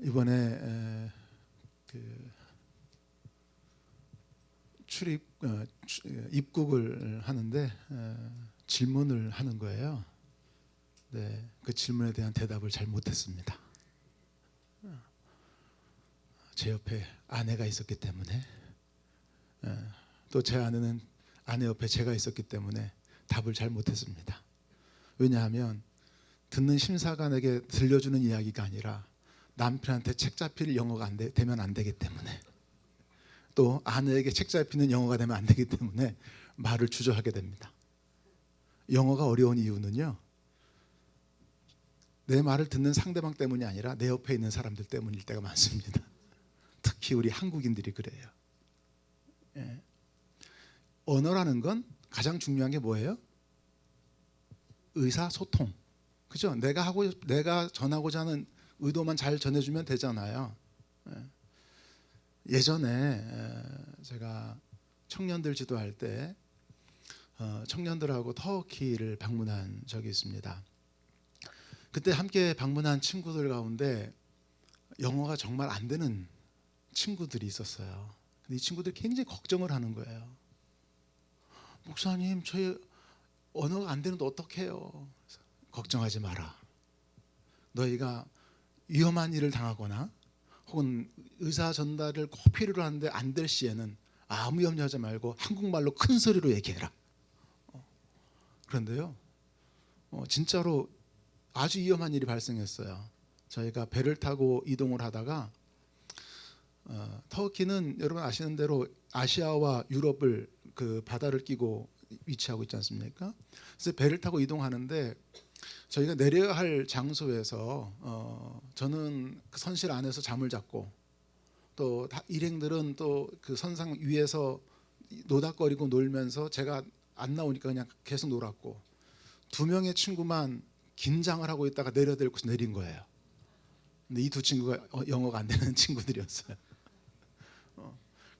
이번에 그 입국을 하는데 질문을 하는 거예요. 네, 그 질문에 대한 대답을 잘 못했습니다. 제 옆에 아내가 있었기 때문에, 또 제 아내는 아내 옆에 제가 있었기 때문에 답을 잘 못했습니다. 왜냐하면 듣는 심사관에게 들려주는 이야기가 아니라 남편한테 책 잡힐 영어가 되면 안 되기 때문에, 또 아내에게 책 잡히는 영어가 되면 안 되기 때문에 말을 주저하게 됩니다. 영어가 어려운 이유는요, 내 말을 듣는 상대방 때문이 아니라 내 옆에 있는 사람들 때문일 때가 많습니다. 특히 우리 한국인들이 그래요. 예. 언어라는 건 가장 중요한 게 뭐예요? 의사소통. 그죠? 내가 전하고자 하는 의도만 잘 전해주면 되잖아요. 예전에 제가 청년들 지도할 때 청년들하고 터키를 방문한 적이 있습니다. 그때 함께 방문한 친구들 가운데 영어가 정말 안 되는 친구들이 있었어요. 근데 이 친구들이 굉장히 걱정을 하는 거예요. 목사님, 저희 언어가 안 되는데 어떡해요? 걱정하지 마라. 너희가 위험한 일을 당하거나 혹은 의사 전달을 꼭 필요로 하는데 안 될 시에는 아무 염려하지 말고 한국말로 큰 소리로 얘기해라. 그런데요, 진짜로 아주 위험한 일이 발생했어요. 저희가 배를 타고 이동을 하다가 터키는 여러분 아시는 대로 아시아와 유럽을 그 바다를 끼고 위치하고 있지 않습니까? 그래서 배를 타고 이동하는데 저희가 내려야 할 장소에서 저는 그 선실 안에서 잠을 잤고, 또 일행들은 또 그 선상 위에서 노닥거리고 놀면서 제가 안 나오니까 그냥 계속 놀았고, 두 명의 친구만 긴장을 하고 있다가 내려들고서 내린 거예요. 근데 이 두 친구가 영어가 안 되는 친구들이었어요.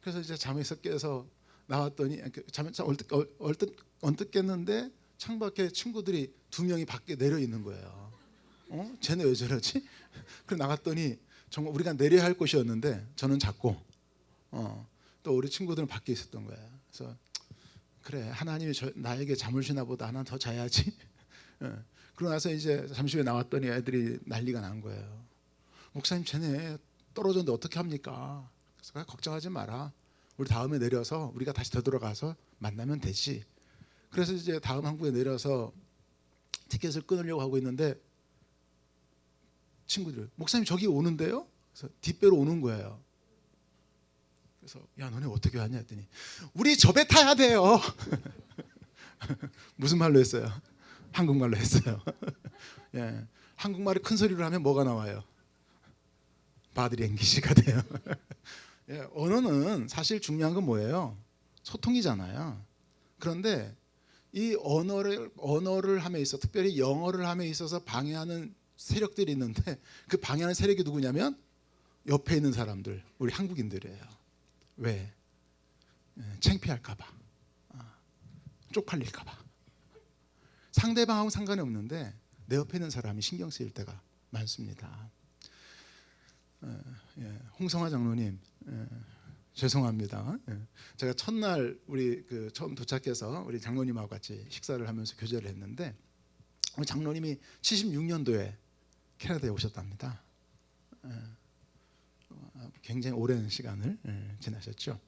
그래서 이제 잠에서 깨서 나왔더니 잠에서 언뜻 깼는데 창밖에 친구들이 두 명이 밖에 내려 있는 거예요. 쟤네 왜 저러지? 그래서 나갔더니 정말 우리가 내려야 할 곳이었는데 저는 잤고, 또 우리 친구들은 밖에 있었던 거예요. 그래서 그래, 하나님이 나에게 잠을 주나 보다, 하나 더 자야지. 그러고 나서 이제 잠시 후에 나왔더니 애들이 난리가 난 거예요. 목사님, 쟤네 떨어졌는데 어떻게 합니까? 그래서 걱정하지 마라. 우리 다음에 내려서 우리가 다시 되돌아가서 만나면 되지. 그래서 이제 다음 항구에 내려서 티켓을 끊으려고 하고 있는데 친구들이 목사님 저기 오는데요? 그래서 뒷배로 오는 거예요. 그래서 야, 너네 어떻게 왔냐 했더니 우리 저 배 타야 돼요. 무슨 말로 했어요? 한국말로 했어요. 예, 한국말을 큰 소리로 하면 뭐가 나와요? 바디랭귀지가 돼요. 예, 언어는 사실 중요한 건 뭐예요? 소통이잖아요. 그런데 이 언어를 함에 있어, 특별히 영어를 함에 있어서 방해하는 세력들이 있는데, 그 방해하는 세력이 누구냐면 옆에 있는 사람들, 우리 한국인들이에요. 왜? 창피할까봐, 쪽팔릴까봐. 상대방하고 상관이 없는데 내 옆에 있는 사람이 신경 쓰일 때가 많습니다. 홍성화 장로님, 죄송합니다. 제가 첫날 우리 처음 도착해서 우리 장로님하고 같이 식사를 하면서 교제를 했는데, 우리 장로님이 76년도에 캐나다에 오셨답니다. 굉장히 오랜 시간을 지나셨죠.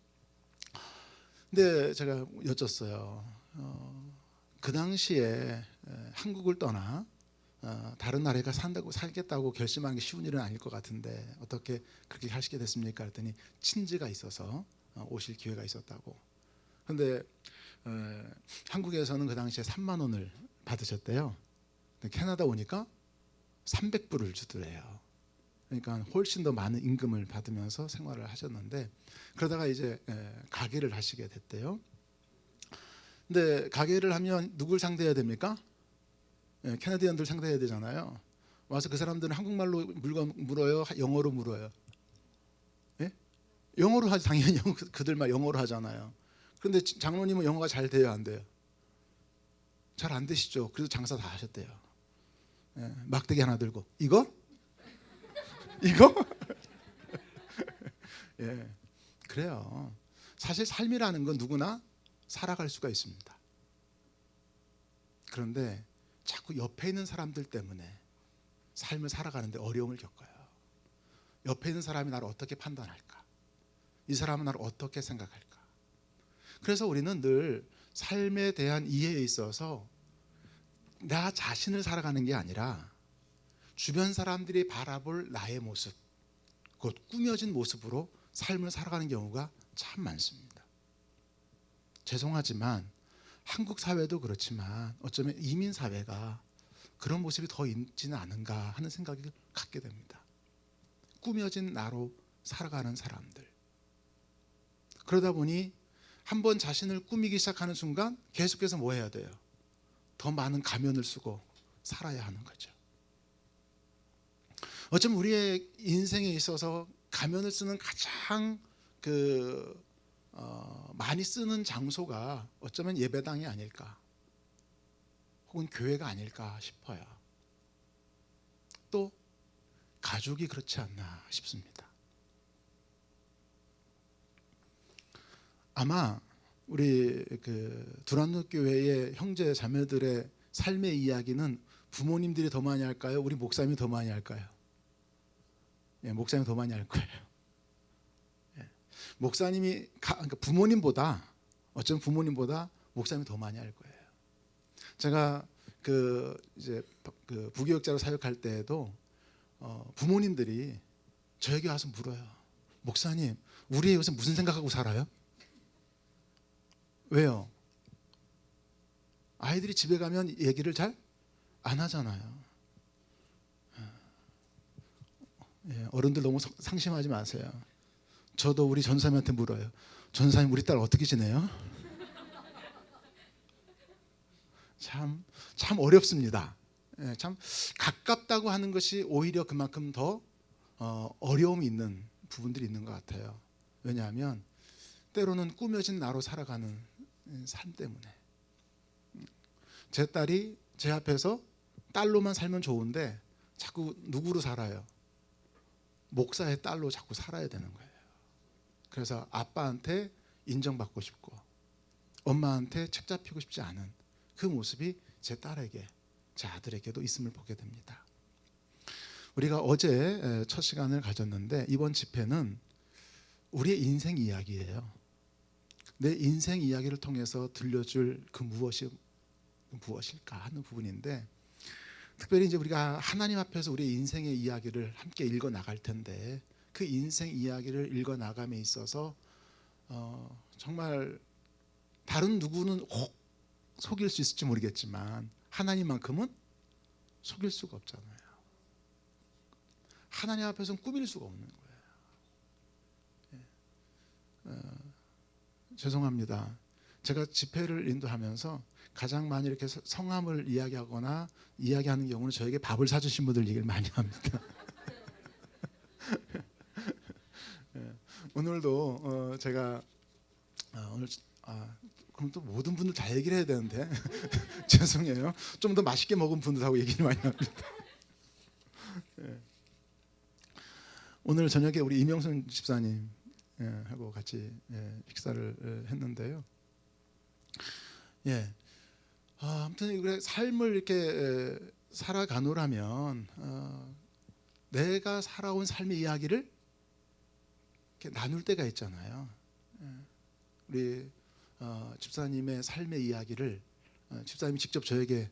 근데 제가 여쭸어요. 그 당시에 한국을 떠나 다른 나라에 살겠다고 결심하는 게 쉬운 일은 아닐 것 같은데 어떻게 그렇게 하시게 됐습니까? 그랬더니 친지가 있어서 오실 기회가 있었다고. 그런데 한국에서는 그 당시에 3만 원을 받으셨대요. 캐나다 오니까 300불을 주더래요. 그러니까 훨씬 더 많은 임금을 받으면서 생활을 하셨는데, 그러다가 이제 가게를 하시게 됐대요. 근데 가게를 하면 누굴 상대해야 됩니까? 캐나디언들 상대해야 되잖아요. 와서 그 사람들은 한국말로 물건 물어요, 영어로 물어요? 예? 영어로 하지, 당연히 그들 말 영어로 하잖아요. 그런데 장로님은 영어가 잘 돼요, 안 돼요? 잘 안 되시죠. 그래도 장사 다 하셨대요. 막대기 하나 들고 이거? 예, 그래요. 사실 삶이라는 건 누구나 살아갈 수가 있습니다. 그런데 자꾸 옆에 있는 사람들 때문에 삶을 살아가는데 어려움을 겪어요. 옆에 있는 사람이 나를 어떻게 판단할까? 이 사람은 나를 어떻게 생각할까? 그래서 우리는 늘 삶에 대한 이해에 있어서 나 자신을 살아가는 게 아니라 주변 사람들이 바라볼 나의 모습, 곧 꾸며진 모습으로 삶을 살아가는 경우가 참 많습니다. 죄송하지만 한국 사회도 그렇지만 어쩌면 이민 사회가 그런 모습이 더 있지는 않은가 하는 생각을 갖게 됩니다. 꾸며진 나로 살아가는 사람들. 그러다 보니 한번 자신을 꾸미기 시작하는 순간 계속해서 뭐 해야 돼요? 더 많은 가면을 쓰고 살아야 하는 거죠. 어쩌면 우리의 인생에 있어서 가면을 쓰는 가장 많이 쓰는 장소가 어쩌면 예배당이 아닐까, 혹은 교회가 아닐까 싶어요. 또 가족이 그렇지 않나 싶습니다. 아마 우리 두란노 교회의 형제 자매들의 삶의 이야기는 부모님들이 더 많이 할까요? 우리 목사님이 더 많이 할까요? 예, 목사님이 더 많이 할 거예요. 예, 목사님이 그러니까 어쩌면 부모님보다 목사님이 더 많이 할 거예요. 제가 이제 부교육자로 사역할 때에도 부모님들이 저에게 와서 물어요. 목사님, 우리 요새 무슨 생각하고 살아요? 왜요? 아이들이 집에 가면 얘기를 잘 안 하잖아요. 예, 어른들 너무 상심하지 마세요. 저도 우리 전사님한테 물어요. 전사님, 우리 딸 어떻게 지내요? 참 어렵습니다. 예, 참 가깝다고 하는 것이 오히려 그만큼 더 어려움이 있는 부분들이 있는 것 같아요. 왜냐하면 때로는 꾸며진 나로 살아가는 삶 때문에. 제 딸이 제 앞에서 딸로만 살면 좋은데 자꾸 누구로 살아요? 목사의 딸로 자꾸 살아야 되는 거예요. 그래서 아빠한테 인정받고 싶고 엄마한테 책 잡히고 싶지 않은 그 모습이 제 딸에게, 제 아들에게도 있음을 보게 됩니다. 우리가 어제 첫 시간을 가졌는데 이번 집회는 우리의 인생 이야기예요. 내 인생 이야기를 통해서 들려줄 그 무엇일까 하는 부분인데, 특별히 이제 우리가 하나님 앞에서 우리의 인생의 이야기를 함께 읽어 나갈 텐데 그 인생 이야기를 읽어 나감에 있어서 정말 다른 누구는 혹 속일 수 있을지 모르겠지만 하나님만큼은 속일 수가 없잖아요. 하나님 앞에서는 꾸밀 수가 없는 거예요. 죄송합니다. 제가 집회를 인도하면서 가장 많이 이렇게 성함을 이야기하는 경우는 저에게 밥을 사주신 분들 얘기를 많이 합니다. 오늘도 제가 오늘 그럼 또 모든 분들 다 얘기를 해야 되는데 죄송해요. 좀 더 맛있게 먹은 분들하고 얘기를 많이 합니다. 오늘 저녁에 우리 이명순 집사님 하고 같이 식사를 했는데요. 예, 아무튼 그래 삶을 이렇게 살아가노라면 내가 살아온 삶의 이야기를 이렇게 나눌 때가 있잖아요. 우리 집사님의 삶의 이야기를 집사님이 직접 저에게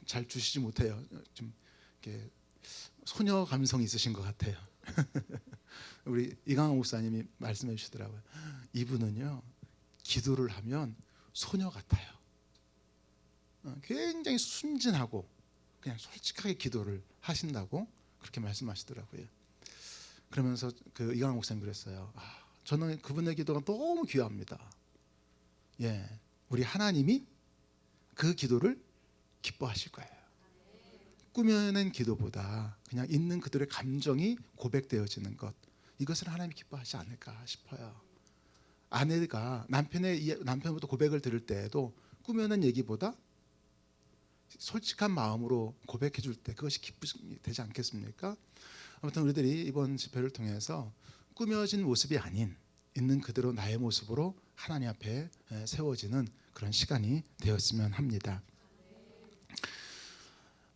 잘 주시지 못해요. 좀 이렇게 소녀 감성이 있으신 것 같아요. 우리 이강호 목사님이 말씀해 주시더라고요. 이분은요 기도를 하면 소녀 같아요. 굉장히 순진하고 그냥 솔직하게 기도를 하신다고 그렇게 말씀하시더라고요. 그러면서 이강호 목사님 그랬어요. 저는 그분의 기도가 너무 귀합니다. 예, 우리 하나님이 그 기도를 기뻐하실 거예요. 꾸며낸 기도보다 그냥 있는 그들의 감정이 고백되어지는 것, 이것을 하나님이 기뻐하지 않을까 싶어요. 아내가 남편부터 고백을 들을 때에도 꾸며낸 얘기보다 솔직한 마음으로 고백해 줄 때 그것이 기쁨이 되지 않겠습니까? 아무튼 우리들이 이번 집회를 통해서 꾸며진 모습이 아닌 있는 그대로 나의 모습으로 하나님 앞에 세워지는 그런 시간이 되었으면 합니다.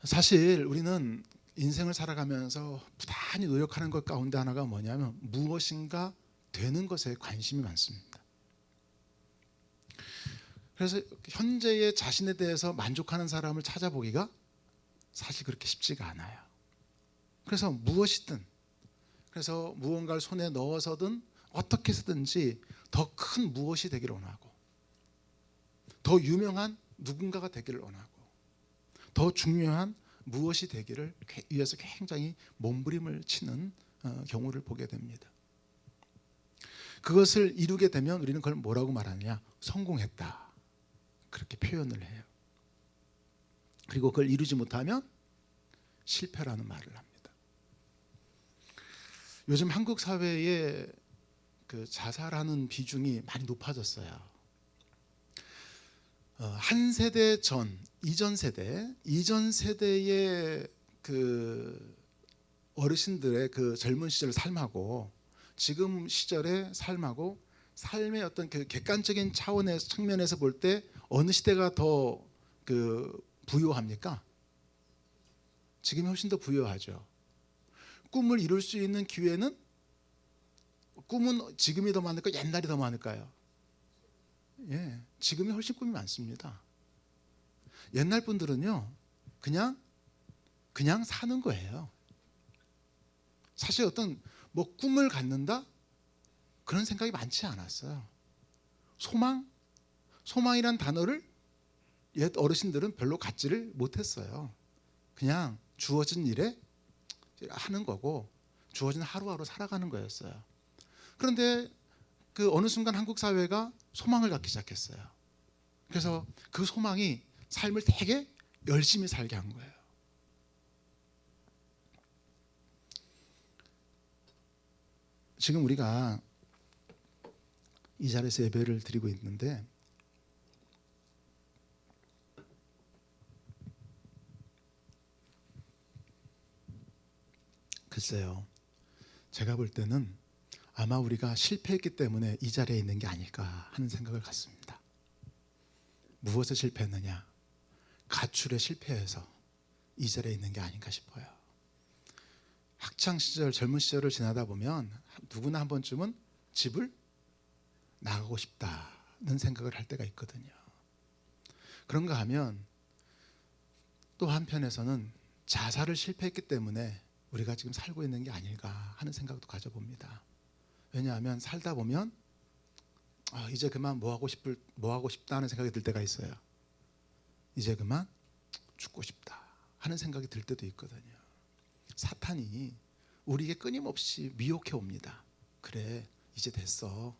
사실 우리는 인생을 살아가면서 부단히 노력하는 것 가운데 하나가 뭐냐면 무엇인가 되는 것에 관심이 많습니다. 그래서 현재의 자신에 대해서 만족하는 사람을 찾아보기가 사실 그렇게 쉽지가 않아요. 그래서 무엇이든, 그래서 무언가를 손에 넣어서든 어떻게 해서든지 더 큰 무엇이 되기를 원하고, 더 유명한 누군가가 되기를 원하고, 더 중요한 무엇이 되기를 위해서 굉장히 몸부림을 치는 경우를 보게 됩니다. 그것을 이루게 되면 우리는 그걸 뭐라고 말하느냐? 성공했다. 그렇게 표현을 해요. 그리고 그걸 이루지 못하면 실패라는 말을 합니다. 요즘 한국 사회에 그 자살하는 비중이 많이 높아졌어요. 한 세대 전, 이전 세대의 그 어르신들의 그 젊은 시절 삶하고 지금 시절의 삶하고 삶의 어떤 그 객관적인 차원에서 측면에서 볼 때 어느 시대가 더 그 부유합니까? 지금이 훨씬 더 부유하죠. 꿈을 이룰 수 있는 기회는, 꿈은 지금이 더 많을까요? 옛날이 더 많을까요? 예, 지금이 훨씬 꿈이 많습니다. 옛날 분들은요, 그냥 사는 거예요. 사실 어떤 뭐 꿈을 갖는다 그런 생각이 많지 않았어요. 소망이란 단어를 옛 어르신들은 별로 갖지를 못했어요. 그냥 주어진 일에 하는 거고 주어진 하루하루 살아가는 거였어요. 그런데 그 어느 순간 한국 사회가 소망을 갖기 시작했어요. 그래서 그 소망이 삶을 되게 열심히 살게 한 거예요. 지금 우리가 이 자리에서 예배를 드리고 있는데 글쎄요, 제가 볼 때는 아마 우리가 실패했기 때문에 이 자리에 있는 게 아닐까 하는 생각을 갖습니다. 무엇에 실패했느냐? 가출에 실패해서 이 자리에 있는 게 아닌가 싶어요. 학창 시절, 젊은 시절을 지나다 보면 누구나 한 번쯤은 집을 나가고 싶다는 생각을 할 때가 있거든요. 그런가 하면 또 한편에서는 자살을 실패했기 때문에 우리가 지금 살고 있는 게 아닐까 하는 생각도 가져봅니다. 왜냐하면 살다 보면 이제 그만 뭐 하고 싶다 하는 생각이 들 때가 있어요. 이제 그만 죽고 싶다 하는 생각이 들 때도 있거든요. 사탄이 우리에게 끊임없이 미혹해 옵니다. 그래, 이제 됐어.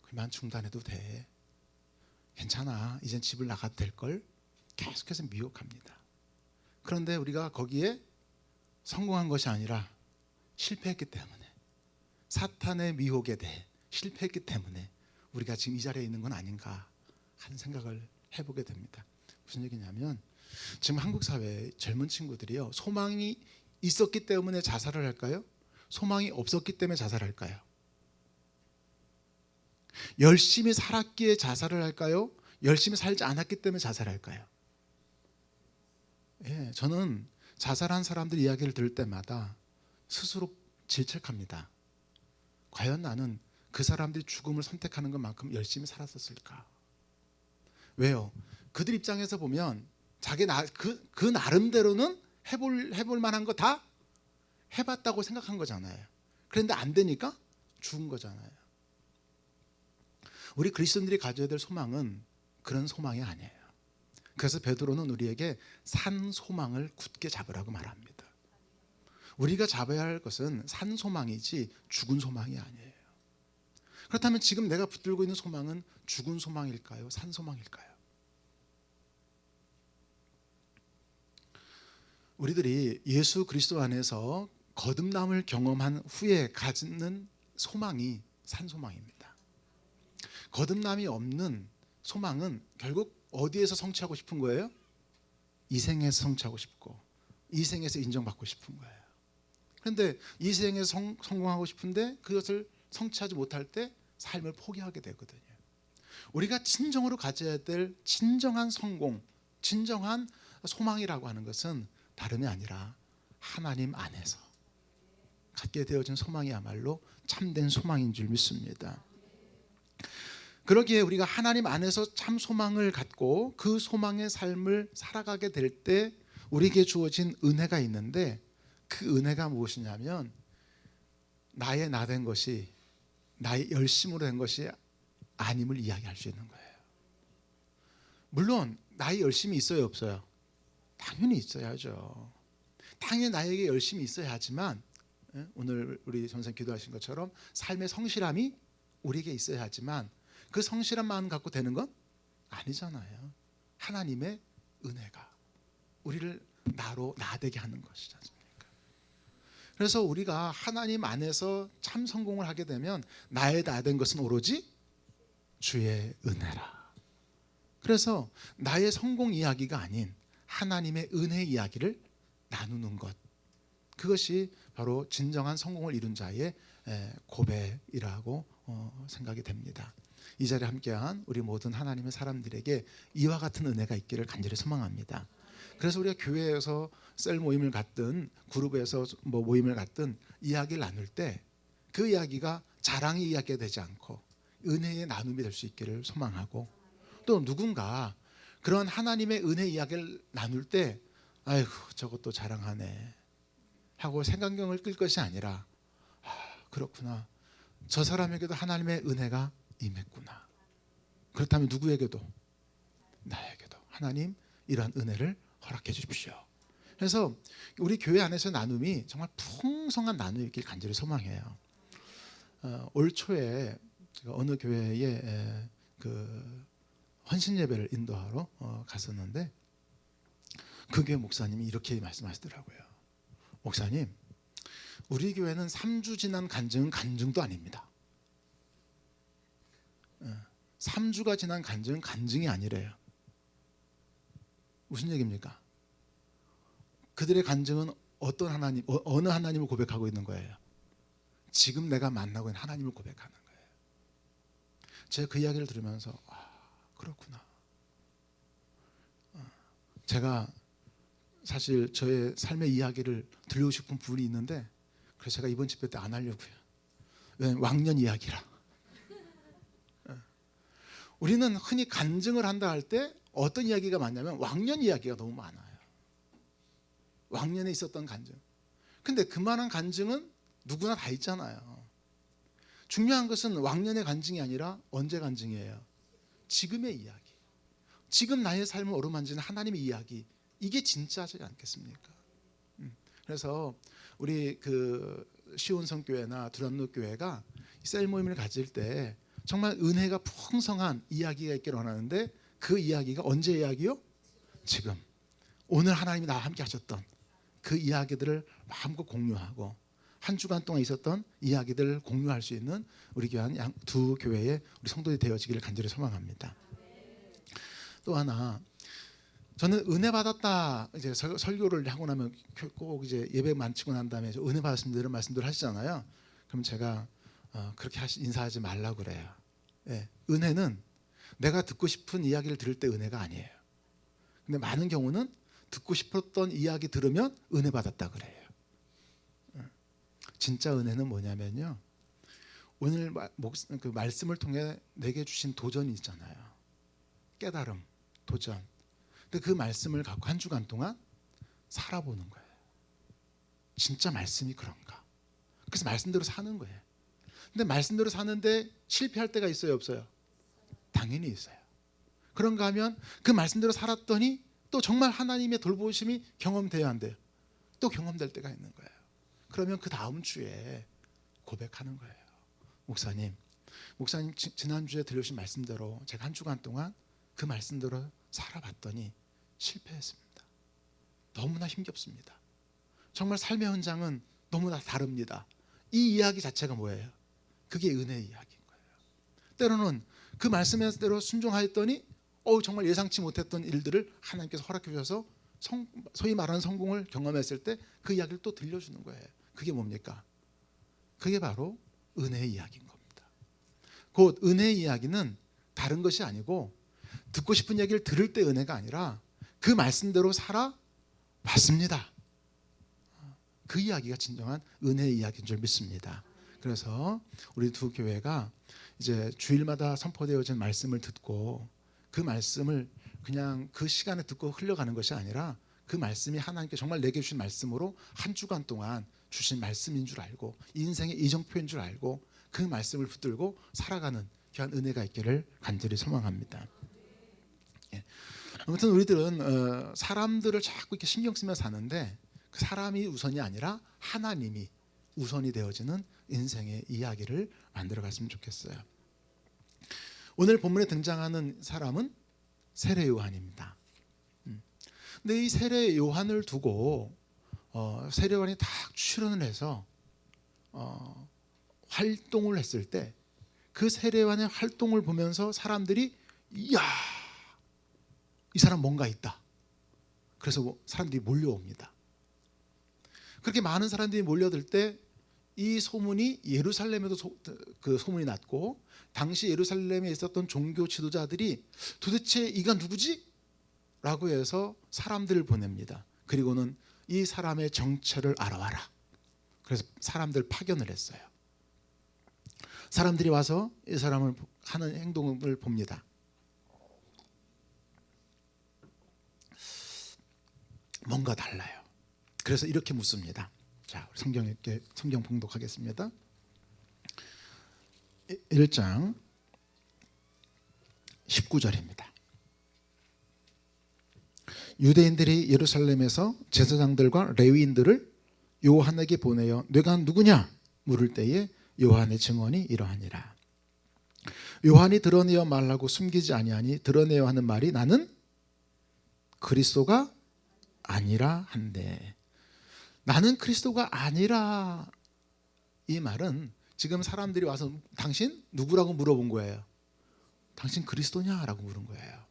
그만 중단해도 돼. 괜찮아. 이젠 집을 나가도 될걸. 계속해서 미혹합니다. 그런데 우리가 거기에 성공한 것이 아니라 실패했기 때문에, 사탄의 미혹에 대해 실패했기 때문에 우리가 지금 이 자리에 있는 건 아닌가 하는 생각을 해보게 됩니다. 무슨 얘기냐면 지금 한국 사회 젊은 친구들이요, 소망이 있었기 때문에 자살을 할까요? 소망이 없었기 때문에 자살할까요? 열심히 살았기에 자살을 할까요? 열심히 살지 않았기 때문에 자살할까요? 예, 저는 자살한 사람들 이야기를 들을 때마다 스스로 질책합니다. 과연 나는 그 사람들이 죽음을 선택하는 것만큼 열심히 살았었을까? 왜요? 그들 입장에서 보면 그 나름대로는 해볼 만한 거 다 해봤다고 생각한 거잖아요. 그런데 안 되니까 죽은 거잖아요. 우리 그리스도인들이 가져야 될 소망은 그런 소망이 아니에요. 그래서 베드로는 우리에게 산 소망을 굳게 잡으라고 말합니다. 우리가 잡아야 할 것은 산 소망이지 죽은 소망이 아니에요. 그렇다면 지금 내가 붙들고 있는 소망은 죽은 소망일까요? 산 소망일까요? 우리들이 예수 그리스도 안에서 거듭남을 경험한 후에 가지는 소망이 산 소망입니다. 거듭남이 없는 소망은 결국 어디에서 성취하고 싶은 거예요? 이 생에서 성취하고 싶고 이 생에서 인정받고 싶은 거예요. 그런데 이 생에 성공하고 싶은데 그것을 성취하지 못할 때 삶을 포기하게 되거든요. 우리가 진정으로 가져야 될 진정한 성공, 진정한 소망이라고 하는 것은 다름이 아니라 하나님 안에서 갖게 되어진 소망이야말로 참된 소망인 줄 믿습니다. 그러기에 우리가 하나님 안에서 참 소망을 갖고 그 소망의 삶을 살아가게 될 때 우리에게 주어진 은혜가 있는데, 그 은혜가 무엇이냐면 나의 나 된 것이 나의 열심으로 된 것이 아님을 이야기할 수 있는 거예요. 물론 나의 열심이 있어요, 없어요? 당연히 있어야죠. 당연히 나에게 열심이 있어야 하지만, 오늘 우리 전생 기도하신 것처럼 삶의 성실함이 우리에게 있어야 하지만 그 성실함만 갖고 되는 건 아니잖아요. 하나님의 은혜가 우리를 나로 나되게 하는 것이지 않습니까? 그래서 우리가 하나님 안에서 참 성공을 하게 되면 나의 나된 것은 오로지 주의 은혜라. 그래서 나의 성공 이야기가 아닌 하나님의 은혜 이야기를 나누는 것, 그것이 바로 진정한 성공을 이룬 자의 고백이라고 생각이 됩니다. 이 자리에 함께한 우리 모든 하나님의 사람들에게 이와 같은 은혜가 있기를 간절히 소망합니다. 그래서 우리가 교회에서 셀 모임을 갖든 그룹에서 모임을 갖든 이야기를 나눌 때 그 이야기가 자랑의 이야기가 되지 않고 은혜의 나눔이 될 수 있기를 소망하고, 또 누군가 그런 하나님의 은혜 이야기를 나눌 때 아이고 저것도 자랑하네 하고 생각경을 끌 것이 아니라, 그렇구나, 저 사람에게도 하나님의 은혜가 임했구나. 그렇다면 누구에게도, 나에게도 하나님 이러한 은혜를 허락해 주십시오. 그래서 우리 교회 안에서 나눔이 정말 풍성한 나눔이길 간절히 소망해요. 올 초에 제가 어느 교회에 그 헌신 예배를 인도하러 갔었는데 그 교회 목사님이 이렇게 말씀하시더라고요. 목사님, 우리 교회는 3주 지난 간증은 간증도 아닙니다. 3주가 지난 간증은 간증이 아니래요. 무슨 얘기입니까? 그들의 간증은 어떤 하나님, 어느 하나님을 고백하고 있는 거예요? 지금 내가 만나고 있는 하나님을 고백하는 거예요. 제가 그 이야기를 들으면서 그렇구나. 제가 사실 저의 삶의 이야기를 들려주고 싶은 부분이 있는데 그래서 제가 이번 집회 때 안 하려고요. 왜냐하면 왕년 이야기라. 우리는 흔히 간증을 한다 할 때 어떤 이야기가 많냐면 왕년 이야기가 너무 많아요. 왕년에 있었던 간증. 근데 그만한 간증은 누구나 다 있잖아요. 중요한 것은 왕년의 간증이 아니라 언제 간증이에요? 지금의 이야기. 지금 나의 삶을 어루만지는 하나님의 이야기. 이게 진짜지 않겠습니까? 그래서 우리 그 시온성교회나 두란노 교회가 셀 모임을 가질 때 정말 은혜가 풍성한 이야기가 있기를 원하는데, 그 이야기가 언제 이야기요? 지금 오늘 하나님이 나와 함께 하셨던 그 이야기들을 마음껏 공유하고 한 주간 동안 있었던 이야기들을 공유할 수 있는 우리 교회 두 교회의 우리 성도들이 되어지기를 간절히 소망합니다. 또 하나, 저는 은혜 받았다 이제 설교를 하고 나면 꼭 이제 예배 마치고 난 다음에 은혜 받았습니다 이런 말씀들 하시잖아요. 그럼 제가 그렇게 인사하지 말라고 그래요. 예, 은혜는 내가 듣고 싶은 이야기를 들을 때 은혜가 아니에요. 근데 많은 경우는 듣고 싶었던 이야기 들으면 은혜 받았다 그래요. 진짜 은혜는 뭐냐면요, 오늘 그 말씀을 통해 내게 주신 도전이 있잖아요. 깨달음, 도전. 근데 그 말씀을 갖고 한 주간 동안 살아보는 거예요. 진짜 말씀이 그런가? 그래서 말씀대로 사는 거예요. 근데 말씀대로 사는데 실패할 때가 있어요, 없어요? 당연히 있어요. 그런가 하면 그 말씀대로 살았더니 또 정말 하나님의 돌보심이 경험돼야 한대요. 또 경험될 때가 있는 거예요. 그러면 그 다음 주에 고백하는 거예요. 목사님 지난주에 들려주신 말씀대로 제가 한 주간 동안 그 말씀대로 살아봤더니 실패했습니다. 너무나 힘겹습니다. 정말 삶의 현장은 너무나 다릅니다. 이 이야기 자체가 뭐예요? 그게 은혜의 이야기인 거예요. 때로는 그 말씀대로 순종하였더니 정말 예상치 못했던 일들을 하나님께서 허락해 주셔서 소위 말하는 성공을 경험했을 때 그 이야기를 또 들려주는 거예요. 그게 뭡니까? 그게 바로 은혜의 이야기인 겁니다. 곧 은혜의 이야기는 다른 것이 아니고 듣고 싶은 얘기를 들을 때 은혜가 아니라 그 말씀대로 살아왔습니다. 그 이야기가 진정한 은혜의 이야기인 줄 믿습니다. 그래서 우리 두 교회가 이제 주일마다 선포되어진 말씀을 듣고 그 말씀을 그냥 그 시간에 듣고 흘러가는 것이 아니라 그 말씀이 하나님께 정말 내게 주신 말씀으로 한 주간 동안 주신 말씀인 줄 알고 인생의 이정표인 줄 알고 그 말씀을 붙들고 살아가는 귀한 은혜가 있기를 간절히 소망합니다. 예. 아무튼 우리들은 사람들을 자꾸 이렇게 신경 쓰며 사는데 그 사람이 우선이 아니라 하나님이 우선이 되어지는 인생의 이야기를 만들어 갔으면 좋겠어요. 오늘 본문에 등장하는 사람은 세례 요한입니다. 근데 이 세례 요한을 두고 세례 요한이 딱 출연을 해서 활동을 했을 때 그 세례 요한의 활동을 보면서 사람들이 이야, 이 사람 뭔가 있다. 그래서 사람들이 몰려옵니다. 그렇게 많은 사람들이 몰려들 때 이 소문이 예루살렘에도 그 소문이 났고 당시 예루살렘에 있었던 종교 지도자들이 도대체 이가 누구지? 라고 해서 사람들을 보냅니다. 그리고는 이 사람의 정체를 알아와라. 그래서 사람들 파견을 했어요. 사람들이 와서 이 사람을 하는 행동을 봅니다. 뭔가 달라요. 그래서 이렇게 묻습니다. 자, 성경 읽게 성경 봉독하겠습니다. 1장 19절입니다. 유대인들이 예루살렘에서 제사장들과 레위인들을 요한에게 보내어 네가 누구냐 물을 때에 요한의 증언이 이러하니라. 요한이 드러내어 말하고 숨기지 아니하니 드러내어 하는 말이 나는 그리스도가 아니라 한데, 나는 그리스도가 아니라 이 말은 지금 사람들이 와서 당신 누구라고 물어본 거예요. 당신 그리스도냐라고 물은 거예요.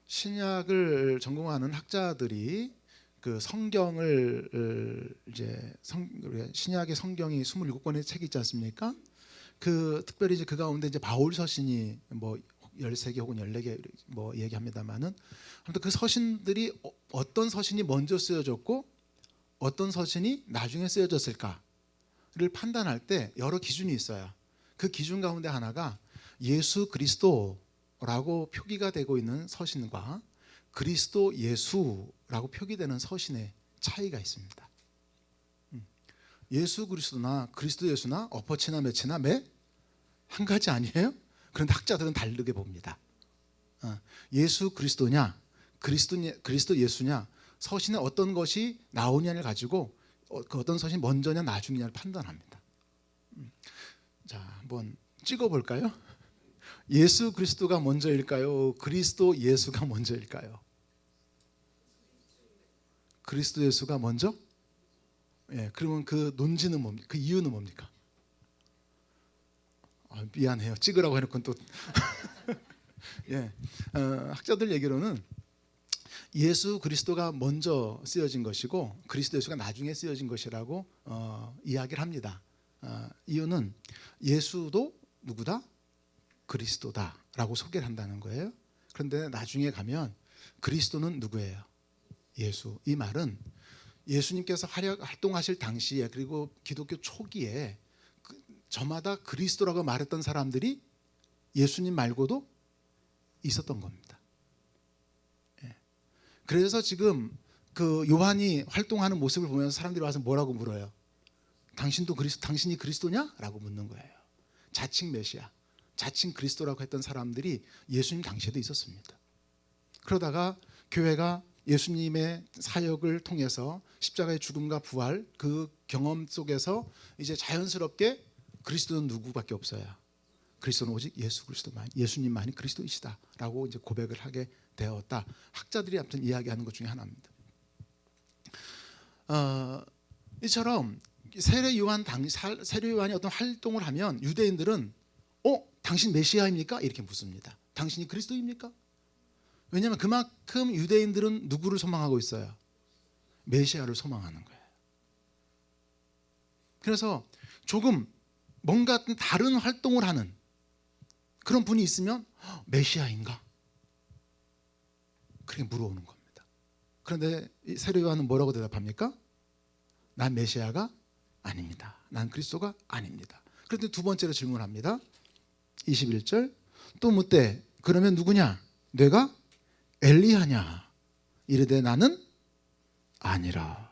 신약을 전공하는 학자들이 그 성경을 이제 신약의 성경이 27권의 책이 있지 않습니까? 그 특별히 이제 그 가운데 이제 바울 서신이 뭐 13개 혹은 14개 뭐 얘기합니다만은 아무튼 그 서신들이 어떤 서신이 먼저 쓰여졌고 어떤 서신이 나중에 쓰여졌을까를 판단할 때 여러 기준이 있어요. 그 기준 가운데 하나가 예수 그리스도라고 표기가 되고 있는 서신과 그리스도 예수라고 표기되는 서신의 차이가 있습니다. 예수 그리스도나 그리스도 예수나 엎어치나 매치나 매 한 가지 아니에요? 그런데 학자들은 다르게 봅니다. 예수 그리스도냐 그리스도 예수냐 서신에 어떤 것이 나오냐를 가지고 그 어떤 서신이 먼저냐 나중이냐를 판단합니다. 자, 한번 찍어볼까요? 예수 그리스도가 먼저일까요? 그리스도 예수가 먼저일까요? 그리스도 예수가 먼저? 예, 그러면 그 논지는 뭡니까? 그 이유는 뭡니까? 미안해요. 찍으라고 해놓고 또 예, 학자들 얘기로는 예수 그리스도가 먼저 쓰여진 것이고 그리스도 예수가 나중에 쓰여진 것이라고 이야기를 합니다. 이유는 예수도 누구다? 그리스도다라고 소개를 한다는 거예요. 그런데 나중에 가면 그리스도는 누구예요? 예수. 이 말은 예수님께서 활동하실 당시에 그리고 기독교 초기에 저마다 그리스도라고 말했던 사람들이 예수님 말고도 있었던 겁니다. 그래서 지금 그 요한이 활동하는 모습을 보면서 사람들이 와서 뭐라고 물어요? 당신이 그리스도냐? 라고 묻는 거예요. 자칭 메시아, 자칭 그리스도라고 했던 사람들이 예수님 당시에도 있었습니다. 그러다가 교회가 예수님의 사역을 통해서 십자가의 죽음과 부활 그 경험 속에서 이제 자연스럽게 그리스도는 누구밖에 없어요. 그리스도는 오직 예수 그리스도만, 예수님만이 그리스도이시다라고 이제 고백을 하게 되었다. 학자들이 아무튼 이야기하는 것 중에 하나입니다. 이처럼 세례 요한이 어떤 활동을 하면 유대인들은 당신 메시아입니까? 이렇게 묻습니다. 당신이 그리스도입니까? 왜냐하면 그만큼 유대인들은 누구를 소망하고 있어요? 메시아를 소망하는 거예요. 그래서 조금 뭔가 다른 활동을 하는 그런 분이 있으면 메시아인가? 그렇게 물어오는 겁니다. 그런데 세례 요한은 뭐라고 대답합니까? 난 메시아가 아닙니다. 난 그리스도가 아닙니다. 그런데 두 번째로 질문합니다. 21절 또 묻되 그러면 누구냐? 내가 엘리야냐? 이르되 나는 아니라.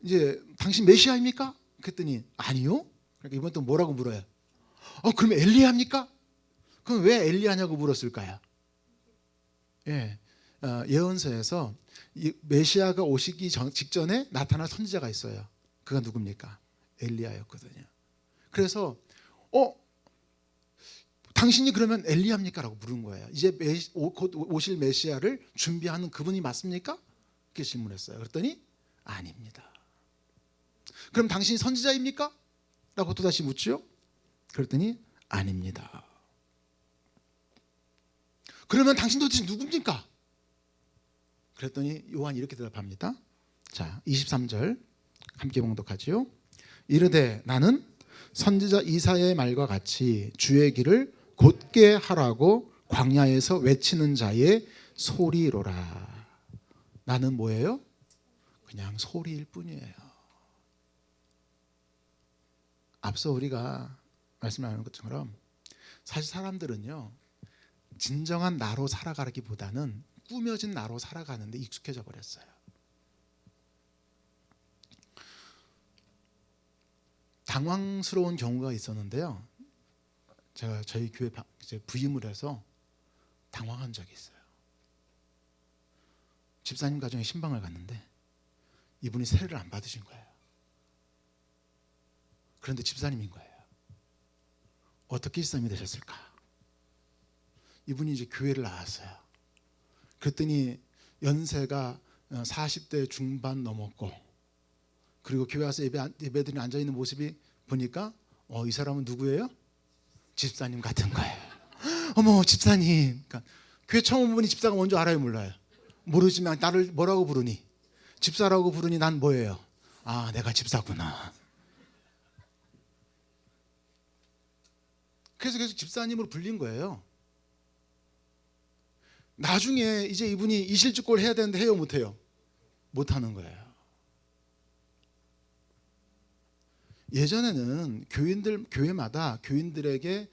이제 당신 메시아입니까? 그랬더니 아니요. 그러니까 이번 또 뭐라고 물어요? 그러면 엘리야입니까? 그럼 왜 엘리야냐고 물었을까요? 예, 예언서에서 이 메시아가 오시기 직전에 나타날 선지자가 있어요. 그가 누굽니까? 엘리야였거든요. 그래서 당신이 그러면 엘리야입니까? 라고 물은 거예요. 이제 곧 오실 메시아를 준비하는 그분이 맞습니까? 이렇게 질문했어요. 그랬더니 아닙니다. 그럼 당신이 선지자입니까? 라고 또다시 묻죠. 그랬더니 아닙니다. 그러면 당신 도대체 누굽니까? 그랬더니 요한이 이렇게 대답합니다. 자, 23절 함께 봉독하지요. 이르되 나는 선지자 이사야의 말과 같이 주의 길을 곧게 하라고 광야에서 외치는 자의 소리로라. 나는 뭐예요? 그냥 소리일 뿐이에요. 앞서 우리가 말씀하는 것처럼 사실 사람들은요 진정한 나로 살아가기보다는 꾸며진 나로 살아가는데 익숙해져 버렸어요. 당황스러운 경우가 있었는데요. 제가 저희 교회 이제 부임을 해서 당황한 적이 있어요. 집사님 가정에 신방을 갔는데 이분이 세례를 안 받으신 거예요. 그런데 집사님인 거예요. 어떻게 집사님이 되셨을까? 이분이 이제 교회를 나왔어요. 그랬더니 연세가 40대 중반 넘었고, 그리고 교회 와서 예배드리는 앉아있는 모습이 보니까 이 사람은 누구예요? 집사님 같은 거예요. 어머, 집사님. 그러니까 교회 처음 온 분이 집사가 뭔지 알아요, 몰라요? 모르지만 나를 뭐라고 부르니? 집사라고 부르니 난 뭐예요? 아, 내가 집사구나. 그래서 계속 집사님으로 불린 거예요. 나중에 이제 이분이 이실직고를 해야 되는데 해요, 못해요? 못하는 거예요. 예전에는 교회마다 교인들에게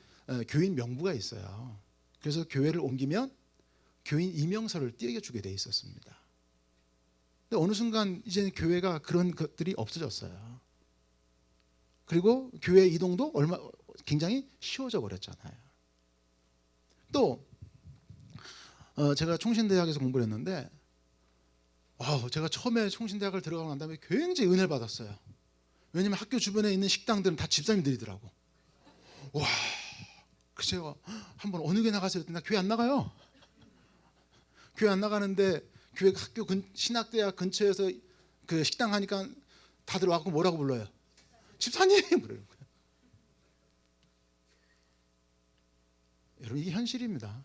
교인 명부가 있어요. 그래서 교회를 옮기면 교인 이명서를 띄어주게 돼 있었습니다. 근데 어느 순간 이제는 교회가 그런 것들이 없어졌어요. 그리고 교회 이동도 굉장히 쉬워져 버렸잖아요. 또 제가 총신대학에서 공부를 했는데 제가 처음에 총신대학을 들어가고 난 다음에 굉장히 은혜를 받았어요. 왜냐면 학교 주변에 있는 식당들은 다 집사님들이더라고. 와, 그래서 제가 한번 어느 교회 나가세요? 했더니 나 교회 안 나가요. 교회 안 나가는데 교회 학교 신학대학 근처에서 그 식당 하니까 다들 와서 뭐라고 불러요? 집사님! 그러는 거예요. 여러분, 이게 현실입니다.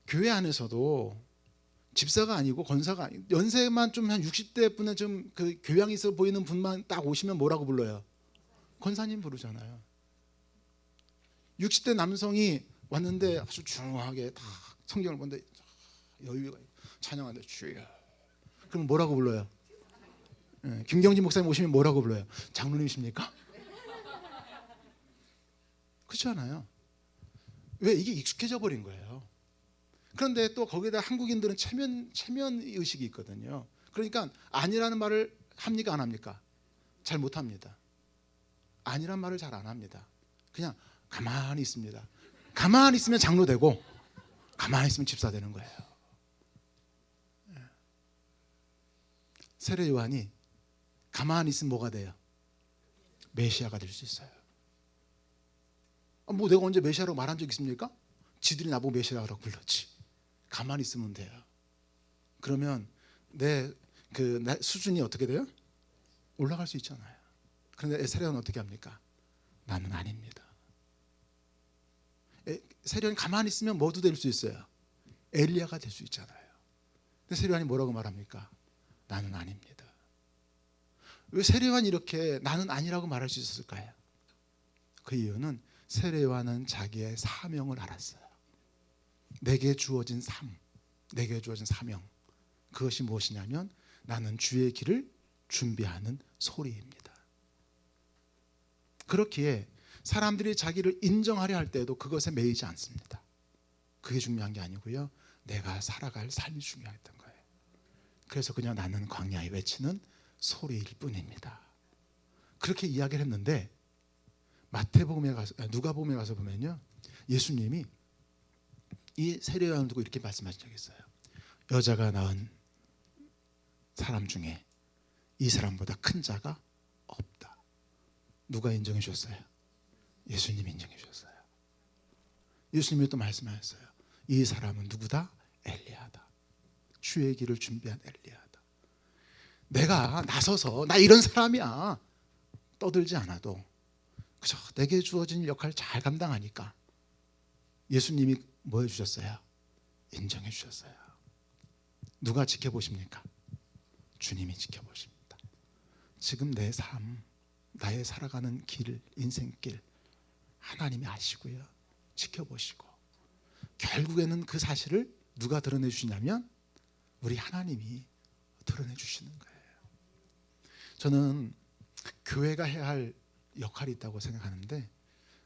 교회 안에서도 집사가 아니고 권사가 아니고 연세만 좀 한 60대 분에 좀 그 교양 있어 보이는 분만 딱 오시면 뭐라고 불러요? 권사님 부르잖아요. 60대 남성이 왔는데 아주 중하게 다 성경을 보는데 여유가 있고 찬양하는데 주여. 그럼 뭐라고 불러요? 김경진 목사님 오시면 뭐라고 불러요? 장로님이십니까? 그렇지 않아요? 왜? 이게 익숙해져 버린 거예요. 그런데 또 거기다 한국인들은 체면 의식이 있거든요. 그러니까 아니라는 말을 합니까, 안 합니까? 잘 못합니다. 아니란 말을 잘 안 합니다. 그냥 가만히 있습니다. 가만히 있으면 장로 되고 가만히 있으면 집사 되는 거예요. 세례 요한이 가만히 있으면 뭐가 돼요? 메시아가 될 수 있어요. 뭐 내가 언제 메시아라고 말한 적 있습니까? 지들이 나보고 메시아라고 불렀지. 가만히 있으면 돼요. 그러면 내 수준이 어떻게 돼요? 올라갈 수 있잖아요. 그런데 세례요한은 어떻게 합니까? 나는 아닙니다. 세례요한이 가만히 있으면 뭐도 될 수 있어요? 엘리야가 될 수 있잖아요. 근데 세례요한이 뭐라고 말합니까? 나는 아닙니다. 왜 세례요한이 이렇게 나는 아니라고 말할 수 있었을까요? 그 이유는 세례요한은 자기의 사명을 알았어요. 내게 주어진 삶, 내게 주어진 사명, 그것이 무엇이냐면 나는 주의 길을 준비하는 소리입니다. 그렇기에 사람들이 자기를 인정하려 할 때도 그것에 매이지 않습니다. 그게 중요한 게 아니고요, 내가 살아갈 삶이 중요했던 거예요. 그래서 그냥 나는 광야에 외치는 소리일 뿐입니다. 그렇게 이야기를 했는데 마태복음에 가서, 누가복음에 가서 보면요, 예수님이 이 세례요한을 두고 이렇게 말씀하신 적이 있어요. 여자가 낳은 사람 중에 이 사람보다 큰 자가 없다. 누가 인정해 주셨어요? 예수님이 인정해 주셨어요. 예수님이 또 말씀하셨어요. 이 사람은 누구다? 엘리야다. 주의 길을 준비한 엘리야다. 내가 나서서 나 이런 사람이야 떠들지 않아도 그저 내게 주어진 역할을 잘 감당하니까 예수님이 뭐 해주셨어요? 인정해 주셨어요. 누가 지켜보십니까? 주님이 지켜보십니다. 지금 내 삶, 나의 살아가는 길, 인생길 하나님이 아시고요, 지켜보시고 결국에는 그 사실을 누가 드러내 주시냐면 우리 하나님이 드러내 주시는 거예요. 저는 교회가 해야 할 역할이 있다고 생각하는데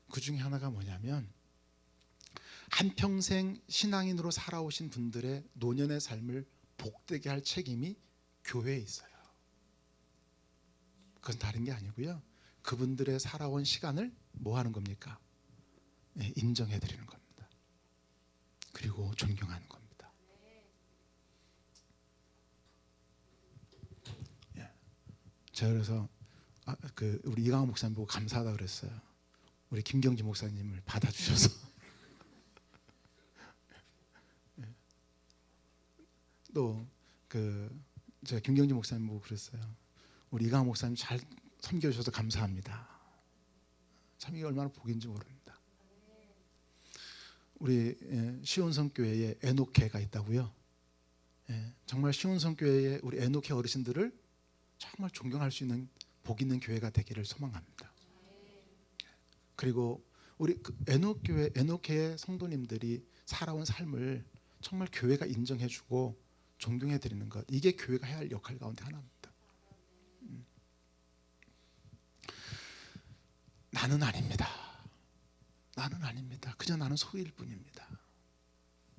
그 중에 하나가 뭐냐면 한평생 신앙인으로 살아오신 분들의 노년의 삶을 복되게 할 책임이 교회에 있어요. 그건 다른 게 아니고요, 그분들의 살아온 시간을 뭐 하는 겁니까? 인정해 드리는 겁니다. 그리고 존경하는 겁니다. 제가 그래서 우리 이강호 목사님 보고 감사하다 그랬어요. 우리 김경지 목사님을 받아주셔서. 또 제가 김경지 목사님 보고 그랬어요. 우리 이강호 목사님 잘 섬겨주셔서 감사합니다. 참 이게 얼마나 복인지 모릅니다. 우리 시온성교회에 에녹회가 있다고요. 정말 시온성교회의 우리 에녹회 어르신들을 정말 존경할 수 있는 복 있는 교회가 되기를 소망합니다. 그리고 우리 에녹교회, 에녹회의 성도님들이 살아온 삶을 정말 교회가 인정해주고 존경해 드리는 것, 이게 교회가 해야 할 역할 가운데 하나입니다. 나는 아닙니다. 나는 아닙니다. 그저 나는 소리일 뿐입니다.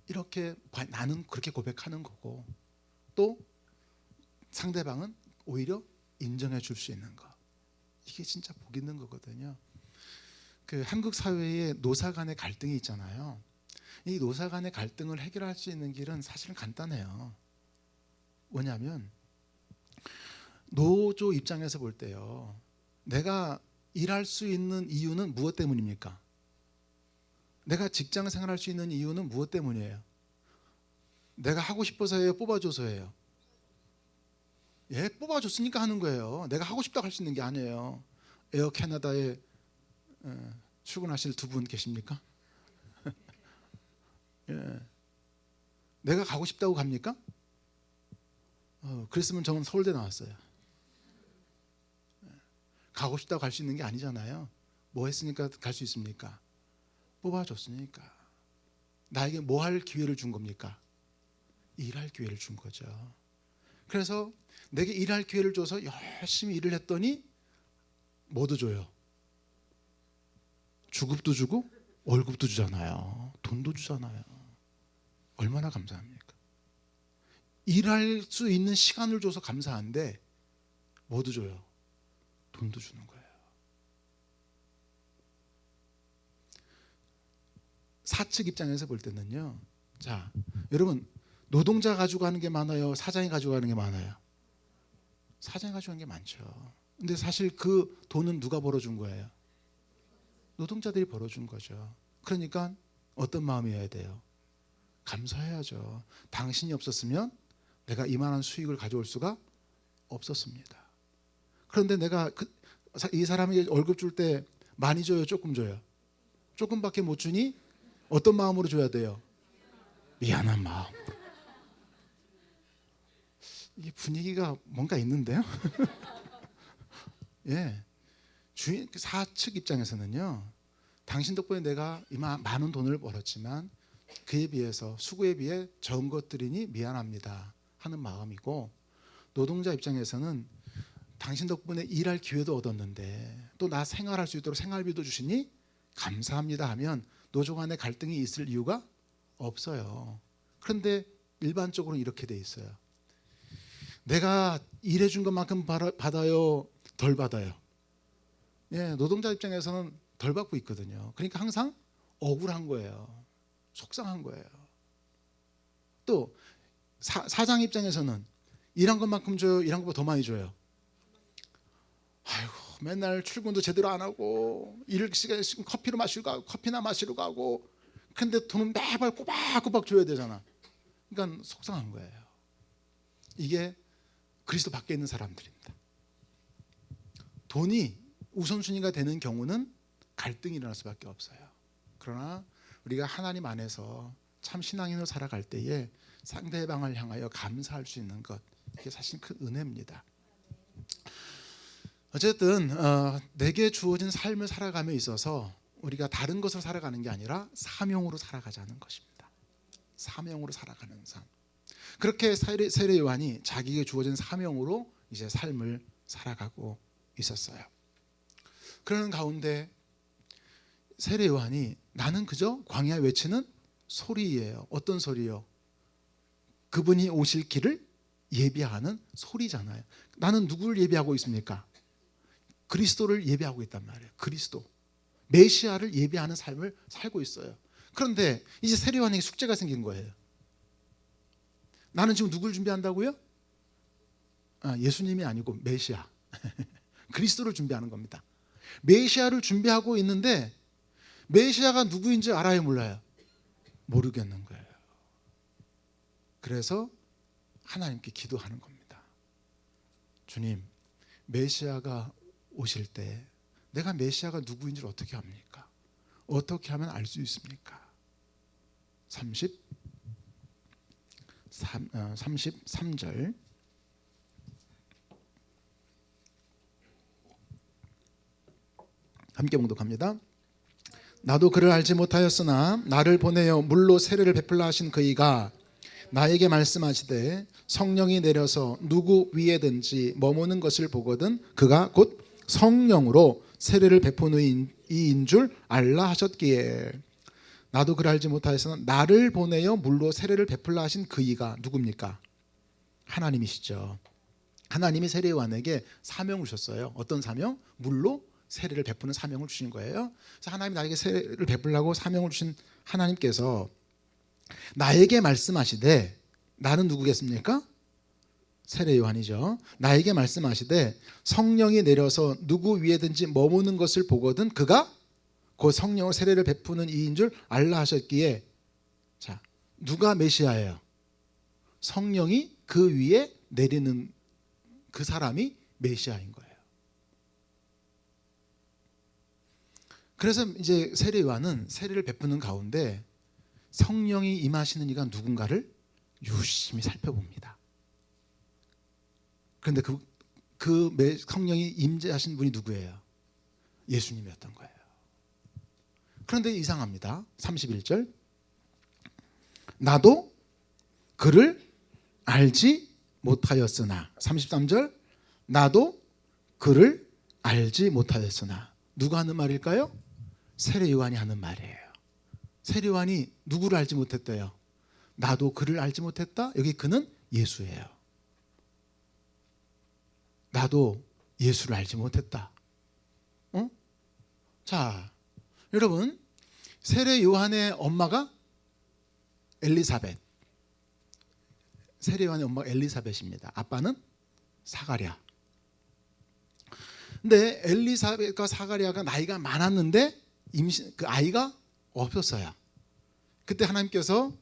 이렇게 나는 그렇게 고백하는 거고, 또 상대방은 오히려 인정해 줄 수 있는 것, 이게 진짜 복 있는 거거든요. 한국 사회에 노사 간의 갈등이 있잖아요. 이 노사 간의 갈등을 해결할 수 있는 길은 사실은 간단해요. 뭐냐면 노조 입장에서 볼 때요, 내가 일할 수 있는 이유는 무엇 때문입니까? 내가 직장 생활할 수 있는 이유는 무엇 때문이에요? 내가 하고 싶어서예요? 뽑아줘서예요? 뽑아줬으니까 하는 거예요. 내가 하고 싶다고 할 수 있는 게 아니에요. 에어 캐나다에 출근하실 두 분 계십니까? 내가 가고 싶다고 갑니까? 그랬으면 저는 서울대 나왔어요. 가고 싶다고 갈 수 있는 게 아니잖아요. 뭐 했으니까 갈 수 있습니까? 뽑아줬으니까. 나에게 뭐 할 기회를 준 겁니까? 일할 기회를 준 거죠. 그래서 내게 일할 기회를 줘서 열심히 일을 했더니 뭐도 줘요? 주급도 주고 월급도 주잖아요. 돈도 주잖아요. 얼마나 감사합니까? 일할 수 있는 시간을 줘서 감사한데 뭐도 줘요? 돈도 주는 거예요. 사측 입장에서 볼 때는요, 자, 여러분, 노동자 가지고 하는 게 많아요? 사장이 가지고 하는 게 많아요? 사장이 가지고 하는 게 많죠. 근데 사실 그 돈은 누가 벌어준 거예요? 노동자들이 벌어준 거죠. 그러니까 어떤 마음이어야 돼요? 감사해야죠. 당신이 없었으면 내가 이만한 수익을 가져올 수가 없었습니다. 그런데 내가 이 사람이 월급 줄 때 많이 줘요? 조금 줘요? 조금밖에 못 주니 어떤 마음으로 줘야 돼요? 미안한 마음. 이 분위기가 뭔가 있는데요. 예, 주인 사측 입장에서는요, 당신 덕분에 내가 이만 많은 돈을 벌었지만 그에 비해서 수고에 비해 적은 것들이니 미안합니다 하는 마음이고, 노동자 입장에서는 당신 덕분에 일할 기회도 얻었는데 또 나 생활할 수 있도록 생활비도 주시니 감사합니다 하면 노조 간에 갈등이 있을 이유가 없어요. 그런데 일반적으로 이렇게 돼 있어요. 내가 일해준 것만큼 받아요, 덜 받아요? 예, 노동자 입장에서는 덜 받고 있거든요. 그러니까 항상 억울한 거예요. 속상한 거예요. 또 사장 입장에서는 일한 것만큼 줘요, 일한 것보다 더 많이 줘요? 아이고, 맨날 출근도 제대로 안 하고 일 시간에 커피로 마시러 가고 커피나 마시러 가고, 근데 돈은 매달 꼬박꼬박 줘야 되잖아. 그러니까 속상한 거예요. 이게 그리스도 밖에 있는 사람들입니다. 돈이 우선순위가 되는 경우는 갈등이 일어날 수밖에 없어요. 그러나 우리가 하나님 안에서 참 신앙인으로 살아갈 때에 상대방을 향하여 감사할 수 있는 것, 이게 사실 큰 은혜입니다. 어쨌든 내게 주어진 삶을 살아감에 있어서 우리가 다른 것으로 살아가는 게 아니라 사명으로 살아가자는 것입니다. 사명으로 살아가는 삶. 그렇게 세례 요한이 자기에게 주어진 사명으로 이제 삶을 살아가고 있었어요. 그러는 가운데 세례 요한이 나는 그저 광야에 외치는 소리예요. 어떤 소리요? 그분이 오실 길을 예비하는 소리잖아요. 나는 누구를 예비하고 있습니까? 그리스도를 예비하고 있단 말이에요. 그리스도, 메시아를 예비하는 삶을 살고 있어요. 그런데 이제 세례 요한에게 숙제가 생긴 거예요. 나는 지금 누굴 준비한다고요? 예수님이 아니고 메시아, 그리스도를 준비하는 겁니다. 메시아를 준비하고 있는데 메시아가 누구인지 알아요, 몰라요? 모르겠는 거예요. 그래서 하나님께 기도하는 겁니다. 주님, 메시아가 오실 때 내가 메시아가 누구인지를 어떻게 합니까? 어떻게 하면 알 수 있습니까? 33절 함께 봉독합니다. 나도 그를 알지 못하였으나 나를 보내어 물로 세례를 베풀라 하신 그이가 나에게 말씀하시되 성령이 내려서 누구 위에든지 머무는 것을 보거든 그가 곧 성령으로 세례를 베푸는 이인 줄 알라 하셨기에, 나도 그를 알지 못하였으나 나를 보내어 물로 세례를 베풀라 하신 그이가 누굽니까? 하나님이시죠. 하나님이 세례 요한에게 사명을 주셨어요. 어떤 사명? 물로 세례를 베푸는 사명을 주신 거예요. 그래서 하나님이 나에게 세례를 베풀라고 사명을 주신 하나님께서 나에게 말씀하시되, 나는 누구겠습니까? 세례 요한이죠. 나에게 말씀하시되 성령이 내려서 누구 위에든지 머무는 것을 보거든 그가 그 성령으로 세례를 베푸는 이인 줄 알라 하셨기에, 자, 누가 메시아예요? 성령이 그 위에 내리는 그 사람이 메시아인 거예요. 그래서 이제 세례 요한은 세례를 베푸는 가운데 성령이 임하시는 이가 누군가를 유심히 살펴봅니다. 그런데 그 성령이 임재하신 분이 누구예요? 예수님이었던 거예요. 그런데 이상합니다. 31절 나도 그를 알지 못하였으나, 33절 나도 그를 알지 못하였으나, 누가 하는 말일까요? 세례 요한이 하는 말이에요. 세례 요한이 누구를 알지 못했대요? 나도 그를 알지 못했다. 여기 그는 예수예요. 나도 예수를 알지 못했다. 자, 여러분, 세례 요한의 엄마가 엘리사벳. 세례 요한의 엄마가 엘리사벳입니다. 아빠는 사가랴. 근데 엘리사벳과 사가랴가 나이가 많았는데 그 아이가 없었어요. 그때 하나님께서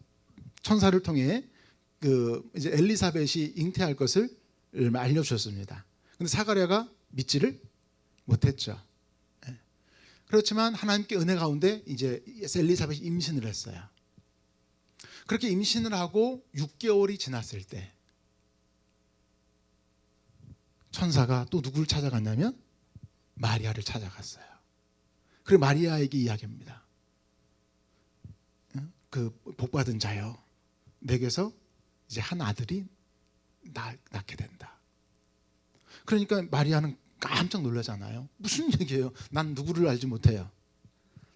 천사를 통해 이제 엘리사벳이 잉태할 것을 알려주셨습니다. 근데 사가랴가 믿지를 못했죠. 그렇지만 하나님께 은혜 가운데 이제 엘리사벳이 임신을 했어요. 그렇게 임신을 하고 6개월이 지났을 때 천사가 또 누구를 찾아갔냐면 마리아를 찾아갔어요. 그리고 마리아에게 이야기합니다. 그 복받은 자여, 내게서 이제 한 아들이 낳게 된다. 그러니까 마리아는 깜짝 놀라잖아요. 무슨 얘기예요? 난 누구를 알지 못해요.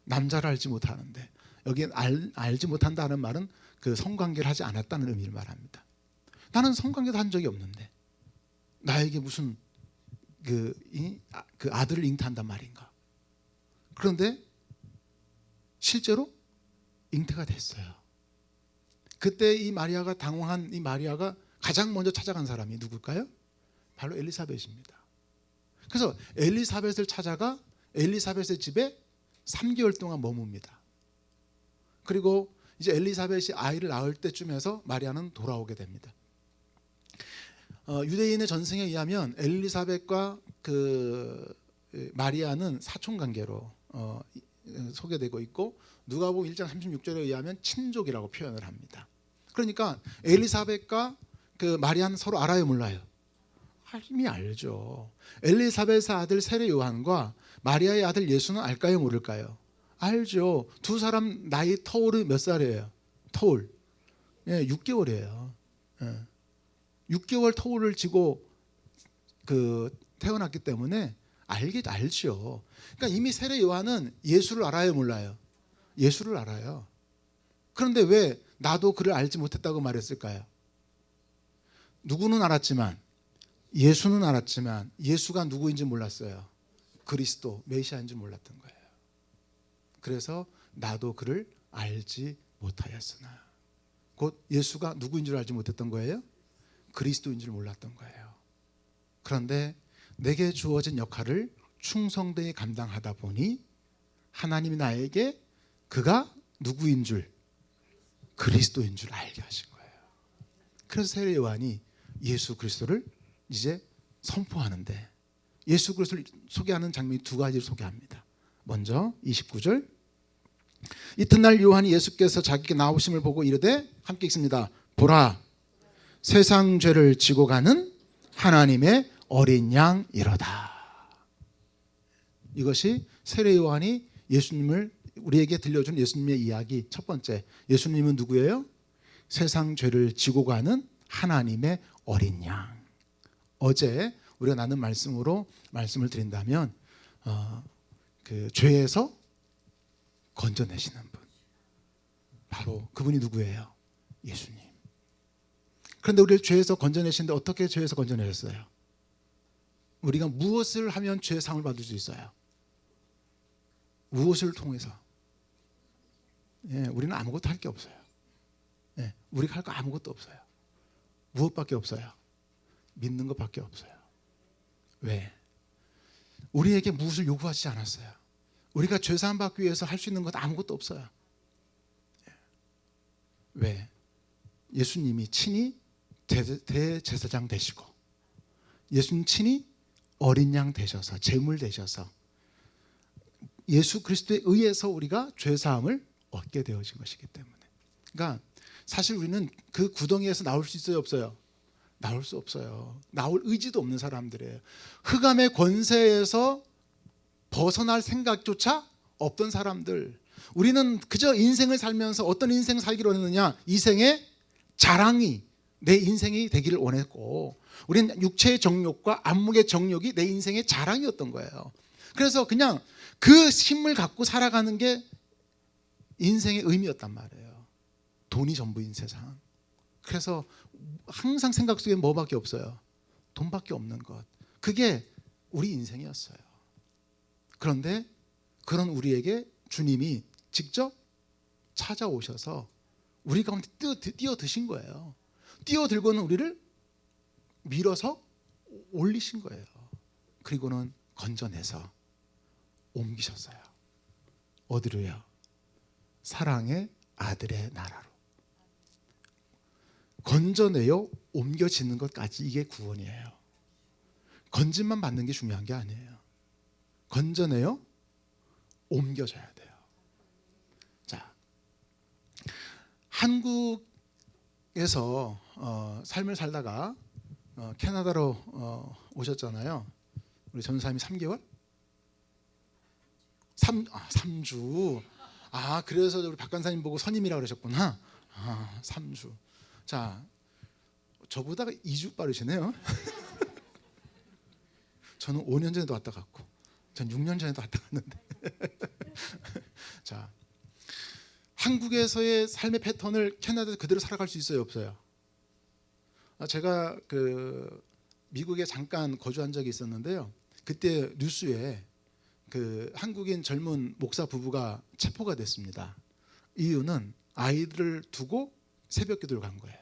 남자를 알지 못하는데, 여기에 알지 못한다는 말은 그 성관계를 하지 않았다는 의미를 말합니다. 나는 성관계도 한 적이 없는데 나에게 무슨 그 아들을 잉태한단 말인가? 그런데 실제로 잉태가 됐어요. 그때 이 마리아가 당황한 이 마리아가 가장 먼저 찾아간 사람이 누굴까요? 바로 엘리사벳입니다. 그래서 엘리사벳을 찾아가 엘리사벳의 집에 3개월 동안 머뭅니다. 그리고 이제 엘리사벳이 아이를 낳을 때쯤에서 마리아는 돌아오게 됩니다. 유대인의 전승에 의하면 엘리사벳과 그 마리아는 사촌 관계로 소개되고 있고, 누가복음 1장 36절에 의하면 친족이라고 표현을 합니다. 그러니까 엘리사벳과 그 마리아는 서로 알아요, 몰라요? 이미 알죠. 엘리사벳의 아들 세례 요한과 마리아의 아들 예수는 알까요, 모를까요? 알죠. 두 사람 나이 터울이 몇 살이에요? 터울. 6개월이에요. 6개월 터울을 지고 태어났기 때문에 알죠. 그러니까 이미 세례 요한은 예수를 알아요, 몰라요? 예수를 알아요. 그런데 왜 나도 그를 알지 못했다고 말했을까요? 누구는 알았지만, 예수는 알았지만 예수가 누구인지 몰랐어요. 그리스도, 메시아인지 몰랐던 거예요. 그래서 나도 그를 알지 못하였으나, 곧 예수가 누구인 줄 알지 못했던 거예요. 그리스도인 줄 몰랐던 거예요. 그런데 내게 주어진 역할을 충성되게 감당하다 보니 하나님이 나에게 그가 누구인 줄, 그리스도인 줄 알게 하신 거예요. 그래서 세례 요한이 예수 그리스도를 이제 선포하는데, 예수 그리스도를 소개하는 장면이 두 가지를 소개합니다. 먼저 29절, 이튿날 요한이 예수께서 자기께 나오심을 보고 이르되, 함께 읽습니다. 보라, 세상 죄를 지고 가는 하나님의 어린 양이로다. 이것이 세례 요한이 예수님을 우리에게 들려준 예수님의 이야기 첫 번째. 예수님은 누구예요? 세상 죄를 지고 가는 하나님의 어린 양. 어제 우리가 나눈 말씀으로 말씀을 드린다면 그 죄에서 건져내시는 분, 바로 그분이 누구예요? 예수님. 그런데 우리를 죄에서 건져내시는데 어떻게 죄에서 건져내셨어요? 우리가 무엇을 하면 죄의 상을 받을 수 있어요? 무엇을 통해서? 우리는 아무것도 할 게 없어요. 우리가 할 거 아무것도 없어요. 무엇밖에 없어요? 믿는 것밖에 없어요. 왜? 우리에게 무엇을 요구하지 않았어요. 우리가 죄사함 받기 위해서 할 수 있는 것 아무것도 없어요. 왜? 예수님이 친히 대제사장 되시고, 예수님 친히 어린 양 되셔서, 제물 되셔서, 예수 그리스도에 의해서 우리가 죄사함을 얻게 되어진 것이기 때문에. 그러니까 사실 우리는 그 구덩이에서 나올 수 있어요, 없어요? 나올 수 없어요. 나올 의지도 없는 사람들이에요. 흑암의 권세에서 벗어날 생각조차 없던 사람들. 우리는 그저 인생을 살면서 어떤 인생을 살기로 했느냐? 이생의 자랑이 내 인생이 되기를 원했고, 우리는 육체의 정욕과 안목의 정욕이 내 인생의 자랑이었던 거예요. 그래서 그냥 그 힘을 갖고 살아가는 게 인생의 의미였단 말이에요. 돈이 전부인 세상. 그래서 항상 생각 속에 뭐밖에 없어요? 돈밖에 없는 것. 그게 우리 인생이었어요. 그런데 그런 우리에게 주님이 직접 찾아오셔서 우리 가운데 뛰어드신 거예요. 뛰어들고는 우리를 밀어서 올리신 거예요. 그리고는 건져내서 옮기셨어요. 어디로요? 사랑의 아들의 나라로. 건져내어 옮겨지는 것까지, 이게 구원이에요. 건짐만 받는 게 중요한 게 아니에요. 건져내어 옮겨져야 돼요. 자, 한국에서 삶을 살다가 캐나다로 오셨잖아요. 우리 전사님이 3개월? 3주. 그래서 우리 박 간사님 보고 선임이라고 그러셨구나. 3주. 자, 저보다 2주 빠르시네요. 저는 5년 전에도 왔다 갔고, 전 6년 전에도 왔다 갔는데. 자, 한국에서의 삶의 패턴을 캐나다에서 그대로 살아갈 수 있어요, 없어요? 제가 미국에 잠깐 거주한 적이 있었는데요. 그때 뉴스에 한국인 젊은 목사 부부가 체포가 됐습니다. 이유는 아이들을 두고 새벽 기도를 간 거예요.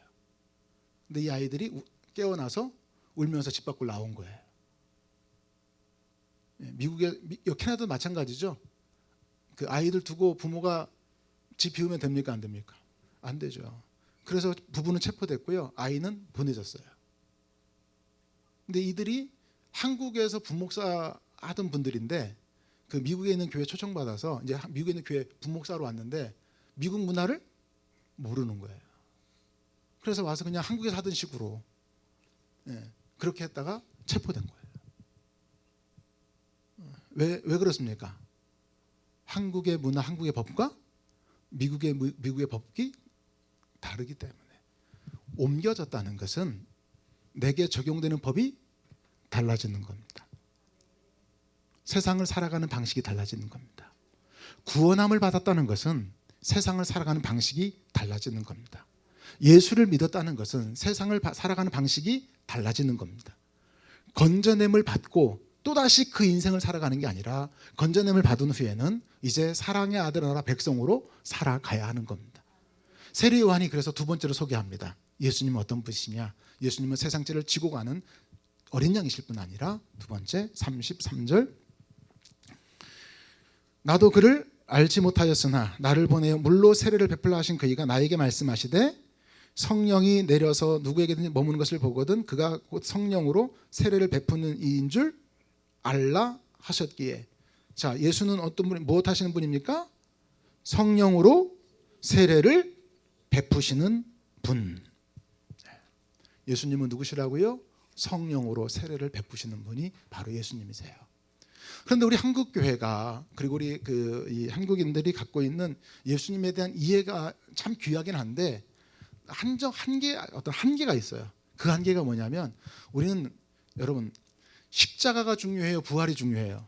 근데 이 아이들이 깨어나서 울면서 집 밖으로 나온 거예요. 캐나다도 마찬가지죠. 그 아이들 두고 부모가 집 비우면 됩니까, 안 됩니까? 안 되죠. 그래서 부부는 체포됐고요. 아이는 보내졌어요. 근데 이들이 한국에서 부목사 하던 분들인데 그 미국에 있는 교회 초청받아서 이제 미국에 있는 교회 부목사로 왔는데 미국 문화를 모르는 거예요. 그래서 와서 그냥 한국에서 하던 식으로 그렇게 했다가 체포된 거예요. 왜 그렇습니까? 한국의 문화, 한국의 법과 미국의 법이 다르기 때문에. 옮겨졌다는 것은 내게 적용되는 법이 달라지는 겁니다. 세상을 살아가는 방식이 달라지는 겁니다. 구원함을 받았다는 것은 세상을 살아가는 방식이 달라지는 겁니다. 예수를 믿었다는 것은 세상을 살아가는 방식이 달라지는 겁니다. 건져냄을 받고 또다시 그 인생을 살아가는 게 아니라 건져냄을 받은 후에는 이제 사랑의 아들 나라 백성으로 살아가야 하는 겁니다. 세례 요한이 그래서 두 번째로 소개합니다. 예수님은 어떤 분이시냐? 예수님은 세상 죄를 지고 가는 어린 양이실 뿐 아니라 두 번째 33절 나도 그를 알지 못하였으나 나를 보내어 물로 세례를 베풀라 하신 그이가 나에게 말씀하시되 성령이 내려서 누구에게든지 머무는 것을 보거든 그가 곧 성령으로 세례를 베푸는 이인 줄 알라 하셨기에. 자, 예수는 어떤 분이 무엇 하시는 분입니까? 성령으로 세례를 베푸시는 분. 예수님은 누구시라고요? 성령으로 세례를 베푸시는 분이 바로 예수님이세요. 그런데 우리 한국 교회가 그리고 우리 이 한국인들이 갖고 있는 예수님에 대한 이해가 참 귀하긴 한데 어떤 한계가 있어요. 그 한계가 뭐냐면 우리는 여러분 십자가가 중요해요, 부활이 중요해요?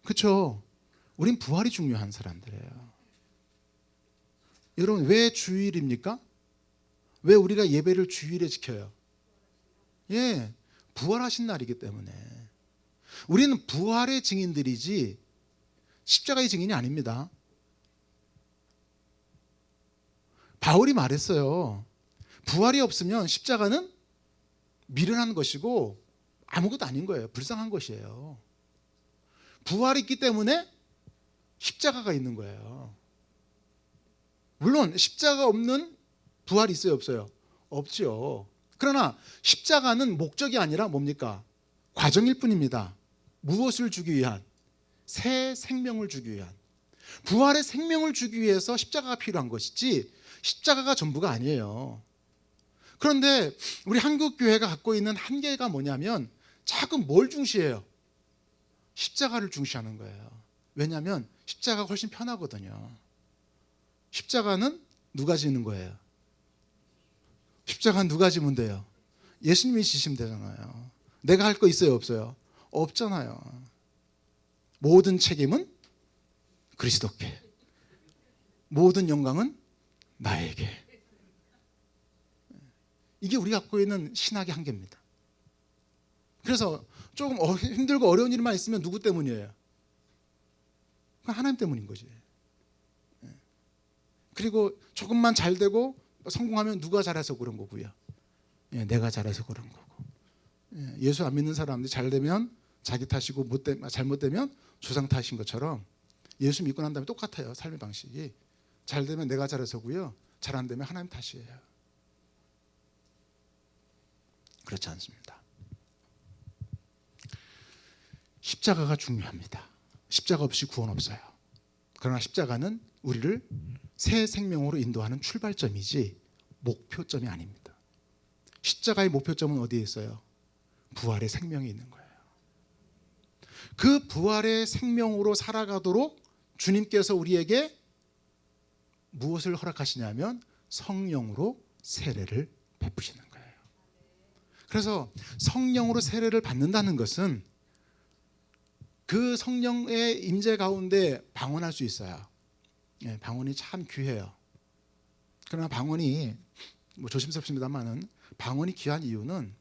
그렇죠? 우린 부활이 중요한 사람들이에요. 여러분 왜 주일입니까? 왜 우리가 예배를 주일에 지켜요? 부활하신 날이기 때문에. 우리는 부활의 증인들이지 십자가의 증인이 아닙니다. 바울이 말했어요. 부활이 없으면 십자가는 미련한 것이고 아무것도 아닌 거예요. 불쌍한 것이에요. 부활이 있기 때문에 십자가가 있는 거예요. 물론 십자가 없는 부활이 있어요, 없어요? 없죠. 그러나 십자가는 목적이 아니라 뭡니까? 과정일 뿐입니다. 무엇을 주기 위한? 새 생명을 주기 위한. 부활의 생명을 주기 위해서 십자가가 필요한 것이지 십자가가 전부가 아니에요. 그런데 우리 한국 교회가 갖고 있는 한계가 뭐냐면 자꾸 뭘 중시해요? 십자가를 중시하는 거예요. 왜냐하면 십자가가 훨씬 편하거든요. 십자가는 누가 지는 거예요? 십자가는 누가 지면 돼요? 예수님이 지시면 되잖아요. 내가 할 거 있어요, 없어요? 없잖아요. 모든 책임은 그리스도께, 모든 영광은 나에게. 이게 우리가 갖고 있는 신학의 한계입니다. 그래서 조금 힘들고 어려운 일만 있으면 누구 때문이에요? 하나님 때문인 거지. 그리고 조금만 잘 되고 성공하면 누가 잘해서 그런 거고요. 내가 잘해서 그런 거고. 예수 안 믿는 사람들이 잘 되면 자기 탓이고 잘못되면 조상 탓인 것처럼 예수 믿고 난 다음에 똑같아요. 삶의 방식이. 잘 되면 내가 잘해서고요. 잘 안 되면 하나님 탓이에요. 그렇지 않습니다. 십자가가 중요합니다. 십자가 없이 구원 없어요. 그러나 십자가는 우리를 새 생명으로 인도하는 출발점이지 목표점이 아닙니다. 십자가의 목표점은 어디에 있어요? 부활의 생명이 있는 거예요. 그 부활의 생명으로 살아가도록 주님께서 우리에게 무엇을 허락하시냐면 성령으로 세례를 베푸시는 거예요. 그래서 성령으로 세례를 받는다는 것은 그 성령의 임재 가운데 방언할 수 있어요. 방언이 참 귀해요. 그러나 방언이 조심스럽습니다만은 방언이 귀한 이유는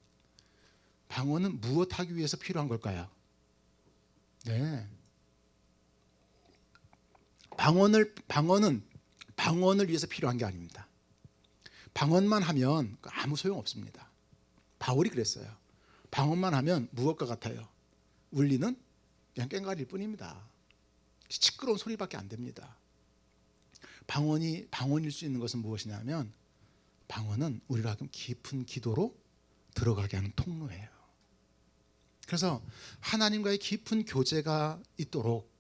방언은 무엇 하기 위해서 필요한 걸까요? 네. 방언은 방언을 위해서 필요한 게 아닙니다. 방언만 하면 아무 소용 없습니다. 바울이 그랬어요. 방언만 하면 무엇과 같아요? 울리는 그냥 꽹과리일 뿐입니다. 시끄러운 소리밖에 안 됩니다. 방언일 수 있는 것은 무엇이냐면 방언은 우리가 하여금 깊은 기도로 들어가게 하는 통로예요. 그래서 하나님과의 깊은 교제가 있도록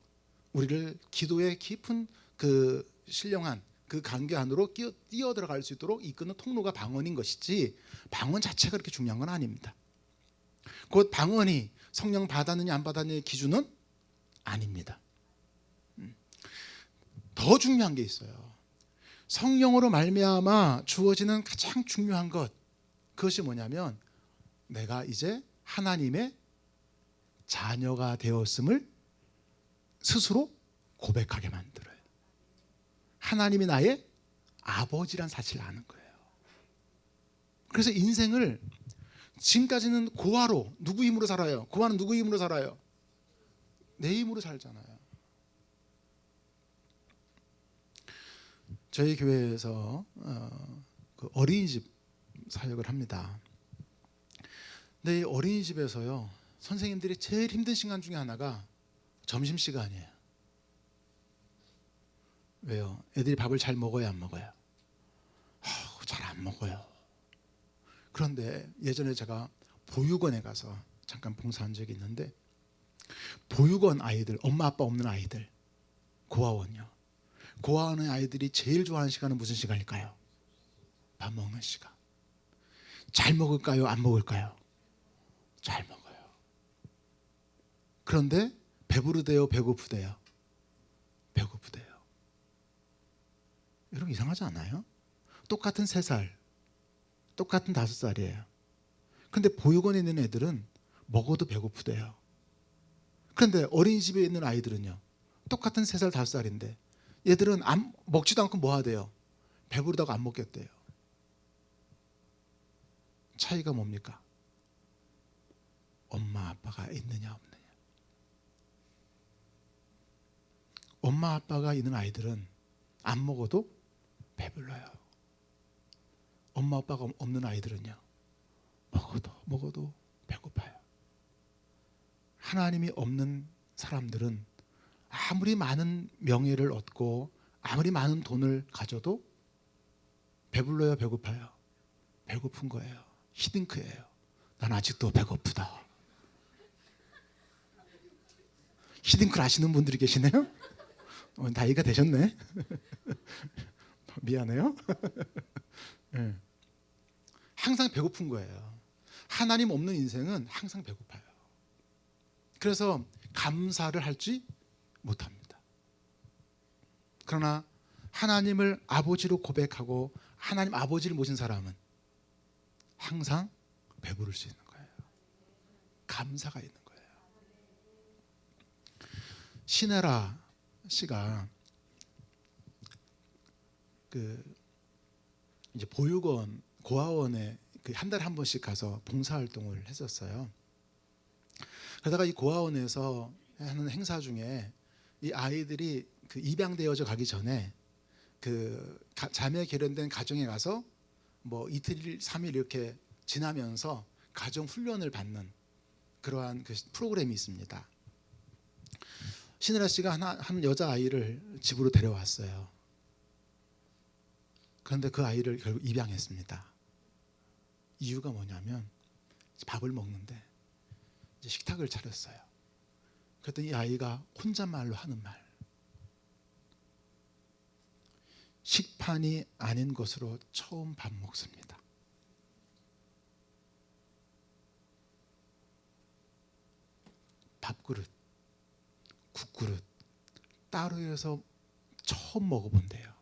우리를 기도의 깊은 그 신령한 그 관계 안으로 뛰어 들어갈 수 있도록 이끄는 통로가 방언인 것이지 방언 자체가 그렇게 중요한 건 아닙니다. 곧 방언이 성령 받았느냐 안 받았느냐의 기준은 아닙니다. 더 중요한 게 있어요. 성령으로 말미암아 주어지는 가장 중요한 것, 그것이 뭐냐면 내가 이제 하나님의 자녀가 되었음을 스스로 고백하게 만들어요. 하나님이 나의 아버지란 사실을 아는 거예요. 그래서 인생을 지금까지는 고아로 누구 힘으로 살아요? 고아는 누구 힘으로 살아요? 내 힘으로 살잖아요. 저희 교회에서 그 어린이집 사역을 합니다. 근데 이 어린이집에서요, 선생님들이 제일 힘든 시간 중에 하나가 점심시간이에요. 왜요? 애들이 밥을 잘 먹어요, 안 먹어요? 잘 안 먹어요. 그런데 예전에 제가 보육원에 가서 잠깐 봉사한 적이 있는데, 보육원 아이들, 엄마 아빠 없는 아이들, 고아원요. 고아원의 아이들이 제일 좋아하는 시간은 무슨 시간일까요? 밥 먹는 시간. 잘 먹을까요? 안 먹을까요? 잘 먹어요. 그런데 배부르대요? 배고프대요? 배고프대요. 여러분 이상하지 않아요? 똑같은 3살, 똑같은 5살이에요. 근데 보육원에 있는 애들은 먹어도 배고프대요. 그런데 어린이집에 있는 아이들은요, 똑같은 3살, 5살인데 얘들은 먹지도 않고 뭐 하대요? 배부르다고 안 먹겠대요. 차이가 뭡니까? 엄마 아빠가 있느냐 없느냐. 엄마 아빠가 있는 아이들은 안 먹어도 배불러요. 엄마 아빠가 없는 아이들은요, 먹어도 배고파요. 하나님이 없는 사람들은 아무리 많은 명예를 얻고 아무리 많은 돈을 가져도 배불러요, 배고파요? 배고픈 거예요. 히딩크예요. 난 아직도 배고프다. 히딩크를 아시는 분들이 계시네요? 나이가 되셨네. 미안해요. 네. 항상 배고픈 거예요. 하나님 없는 인생은 항상 배고파요. 그래서 감사를 할지 못합니다. 그러나 하나님을 아버지로 고백하고 하나님 아버지를 모신 사람은 항상 배부를 수 있는 거예요. 감사가 있는 거예요. 신혜라 씨가 이제 보육원, 고아원에 한 달에 한 번씩 가서 봉사활동을 했었어요. 그러다가 이 고아원에서 하는 행사 중에 이 아이들이 입양되어져 가기 전에 자매 결연된 가정에 가서 뭐 이틀, 3일 이렇게 지나면서 가정 훈련을 받는 그러한 프로그램이 있습니다. 신혜라 씨가 한 여자 아이를 집으로 데려왔어요. 그런데 그 아이를 결국 입양했습니다. 이유가 뭐냐면 밥을 먹는데 이제 식탁을 차렸어요. 그랬더니 이 아이가 혼잣말로 하는 말, 식판이 아닌 것으로 처음 밥 먹습니다. 밥그릇, 국그릇 따로 해서 처음 먹어본대요.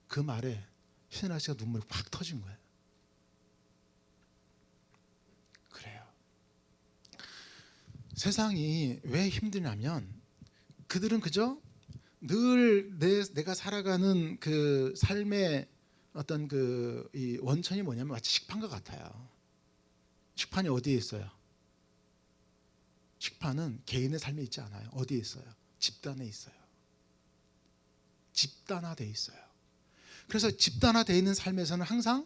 그 말에 신하 씨가 눈물이 팍 터진 거예요. 그래요. 세상이 왜 힘드냐면 그들은 그저 늘 내가 살아가는 그 삶의 어떤 이 원천이 뭐냐면 마치 식판과 같아요. 식판이 어디에 있어요? 식판은 개인의 삶에 있지 않아요. 어디에 있어요? 집단에 있어요. 집단화되어 있어요. 그래서 집단화되어 있는 삶에서는 항상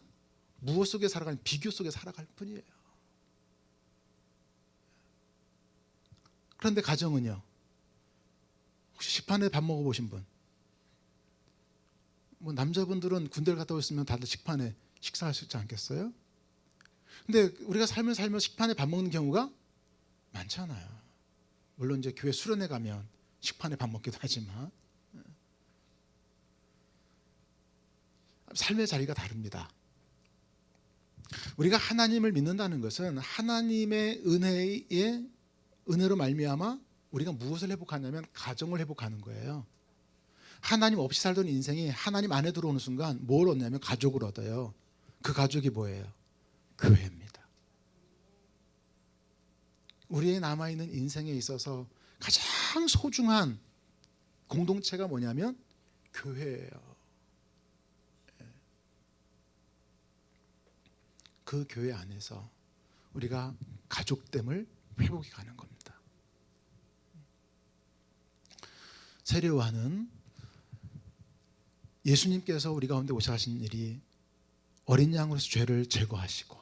무엇 속에 살아가는 비교 속에 살아갈 뿐이에요. 그런데 가정은요? 혹시 식판에 밥 먹어보신 분? 뭐 남자분들은 군대를 갔다 오셨으면 다들 식판에 식사하시지 않겠어요? 근데 우리가 삶을 살며 식판에 밥 먹는 경우가 많잖아요. 물론 이제 교회 수련회 가면 식판에 밥 먹기도 하지만 삶의 자리가 다릅니다. 우리가 하나님을 믿는다는 것은 하나님의 은혜로 말미암아 우리가 무엇을 회복하냐면 가정을 회복하는 거예요. 하나님 없이 살던 인생이 하나님 안에 들어오는 순간 뭘 얻냐면 가족을 얻어요. 그 가족이 뭐예요? 교회입니다. 우리의 남아있는 인생에 있어서 가장 소중한 공동체가 뭐냐면 교회예요. 그 교회 안에서 우리가 가족됨을 회복해 가는 겁니다. 세례요한은 예수님께서 우리 가운데 오셔하신 일이 어린 양으로서 죄를 제거하시고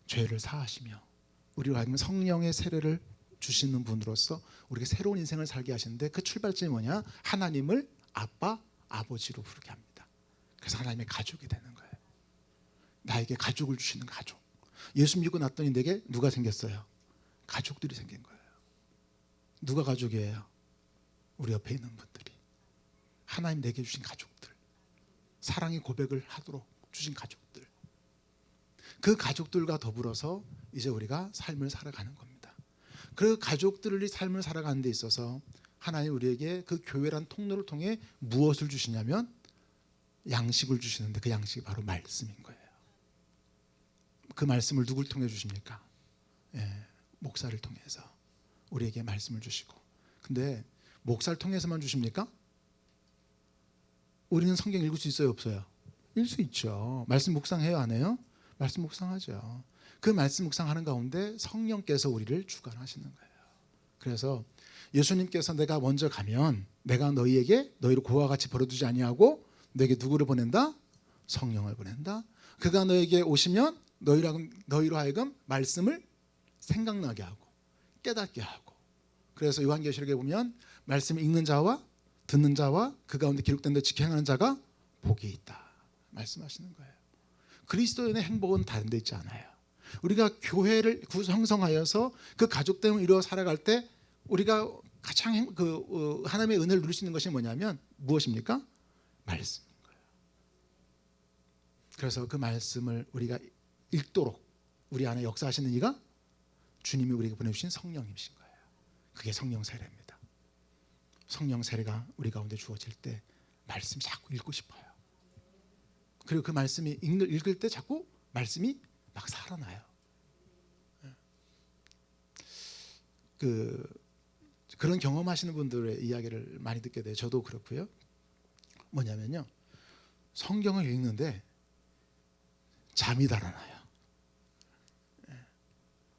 죄를 사하시며 우리로 하여금 성령의 세례를 주시는 분으로서 우리가 새로운 인생을 살게 하시는데 그 출발점이 뭐냐? 하나님을 아빠, 아버지로 부르게 합니다. 그래서 하나님의 가족이 되는 거예요. 나에게 가족을 주시는 가족. 예수 믿고 났더니 내게 누가 생겼어요? 가족들이 생긴 거예요. 누가 가족이에요? 우리 옆에 있는 분들이. 하나님 내게 주신 가족들. 사랑의 고백을 하도록 주신 가족들. 그 가족들과 더불어서 이제 우리가 삶을 살아가는 겁니다. 그 가족들의 삶을 살아가는 데 있어서 하나님 우리에게 그 교회란 통로를 통해 무엇을 주시냐면 양식을 주시는데 그 양식이 바로 말씀인 거예요. 그 말씀을 누굴 통해 주십니까? 목사를 통해서 우리에게 말씀을 주시고. 근데 목사를 통해서만 주십니까? 우리는 성경 읽을 수 있어요, 없어요? 읽을 수 있죠. 말씀 묵상해요, 안 해요? 말씀 묵상하죠. 그 말씀 묵상하는 가운데 성령께서 우리를 주관하시는 거예요. 그래서 예수님께서 내가 먼저 가면 내가 너희를 고와 같이 버려두지 아니하고 너에게 누구를 보낸다? 성령을 보낸다. 그가 너에게 오시면 너희로 하여금 말씀을 생각나게 하고 깨닫게 하고. 그래서 요한계시록에 보면 말씀을 읽는 자와 듣는 자와 그 가운데 기록된 데 지켜 행하는 자가 복이 있다 말씀하시는 거예요. 그리스도인의 행복은 다른 데 있지 않아요. 우리가 교회를 형성하여서 그 가족됨을 이루어 살아갈 때 우리가 가장 하나님의 은혜를 누릴 수 있는 것이 뭐냐면 무엇입니까? 말씀인 거예요. 그래서 그 말씀을 우리가 읽도록 우리 안에 역사하시는 이가 주님이 우리에게 보내주신 성령이신 거예요. 그게 성령 세례입니다. 성령 세례가 우리 가운데 주어질 때 말씀 자꾸 읽고 싶어요. 그리고 그 말씀이 읽을 때 자꾸 말씀이 막 살아나요. 그런 경험하시는 분들의 이야기를 많이 듣게 돼요. 저도 그렇고요. 뭐냐면요, 성경을 읽는데 잠이 달아나요.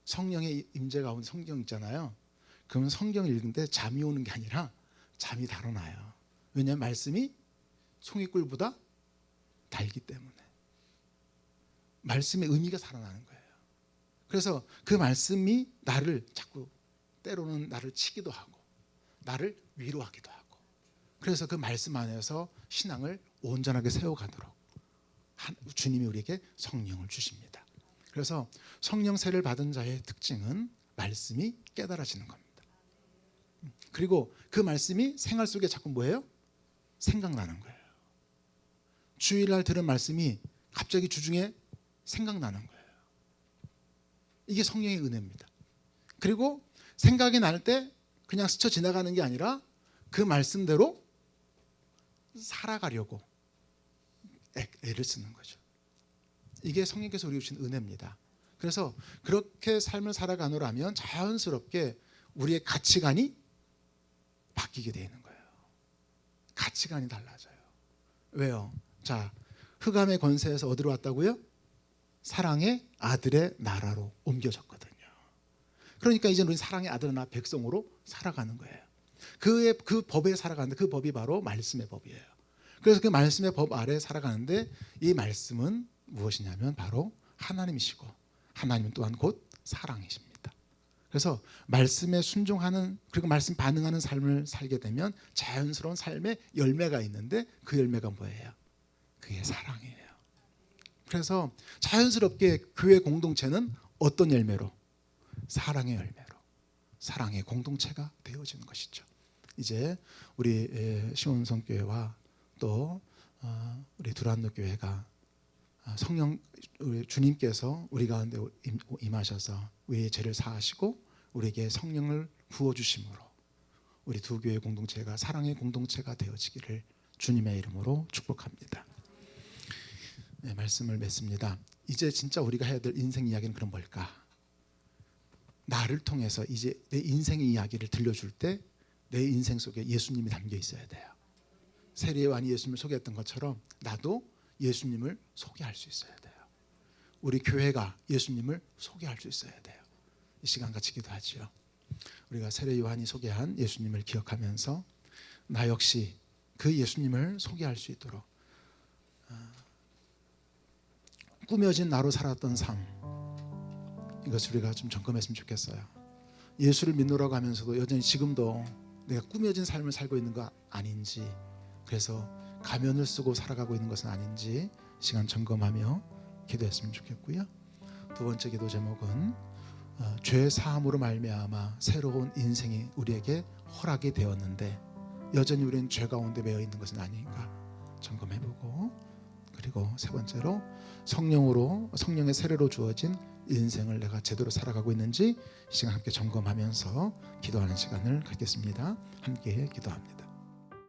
성령의 임재 가운데 성경 있잖아요. 그러면 성경을 읽는데 잠이 오는 게 아니라 잠이 달아나요. 왜냐하면 말씀이 송이꿀보다 달기 때문에. 말씀의 의미가 살아나는 거예요. 그래서 그 말씀이 나를 자꾸 때로는 나를 치기도 하고 나를 위로하기도 하고, 그래서 그 말씀 안에서 신앙을 온전하게 세워가도록 주님이 우리에게 성령을 주십니다. 그래서 성령 세례를 받은 자의 특징은 말씀이 깨달아지는 겁니다. 그리고 그 말씀이 생활 속에 자꾸 뭐예요? 생각나는 거예요. 주일날 들은 말씀이 갑자기 주중에 생각나는 거예요. 이게 성령의 은혜입니다. 그리고 생각이 날 때 그냥 스쳐 지나가는 게 아니라 그 말씀대로 살아가려고 애를 쓰는 거죠. 이게 성령께서 우리에게 주신 은혜입니다. 그래서 그렇게 삶을 살아가노라면 자연스럽게 우리의 가치관이 바뀌게 되는 거예요. 가치관이 달라져요. 왜요? 자, 흑암의 권세에서 어디로 왔다고요? 사랑의 아들의 나라로 옮겨졌거든요. 그러니까 이제 우리 사랑의 아들이나 백성으로 살아가는 거예요. 그 법에 살아가는데 그 법이 바로 말씀의 법이에요. 그래서 그 말씀의 법 아래 살아가는데 이 말씀은 무엇이냐면 바로 하나님이시고 하나님은 또한 곧 사랑이십니다. 그래서 말씀에 순종하는 그리고 말씀 반응하는 삶을 살게 되면 자연스러운 삶의 열매가 있는데 그 열매가 뭐예요? 그게 사랑이에요. 그래서 자연스럽게 교회 공동체는 어떤 열매로? 사랑의 열매로, 사랑의 공동체가 되어지는 것이죠. 이제 우리 시온성교회와 또 우리 두란노 교회가 성령 우리 주님께서 우리 가운데 임하셔서 우리의 죄를 사하시고 우리에게 성령을 부어 주심으로 우리 두 교회 공동체가 사랑의 공동체가 되어지기를 주님의 이름으로 축복합니다. 네, 말씀을 맺습니다. 이제 진짜 우리가 해야 될 인생 이야기는 그럼 뭘까? 나를 통해서 이제 내 인생의 이야기를 들려줄 때 내 인생 속에 예수님이 담겨 있어야 돼요. 세례 요한이 예수님을 소개했던 것처럼 나도 예수님을 소개할 수 있어야 돼요. 우리 교회가 예수님을 소개할 수 있어야 돼요. 이 시간 같이 기도하지요. 우리가 세례 요한이 소개한 예수님을 기억하면서 나 역시 그 예수님을 소개할 수 있도록 꾸며진 나로 살았던 삶, 이것을 우리가 좀 점검했으면 좋겠어요. 예수를 믿노라고 하면서도 여전히 지금도 내가 꾸며진 삶을 살고 있는 거 아닌지, 그래서 가면을 쓰고 살아가고 있는 것은 아닌지 시간 점검하며 기도했으면 좋겠고요. 두 번째 기도 제목은 죄 사함으로 말미암아 새로운 인생이 우리에게 허락이 되었는데 여전히 우리는 죄 가운데 매여 있는 것은 아닌가 점검해보고, 그리고 세 번째로 성령의 세례로 주어진 인생을 내가 제대로 살아가고 있는지 이 시간 함께 점검하면서 기도하는 시간을 갖겠습니다. 함께 기도합니다.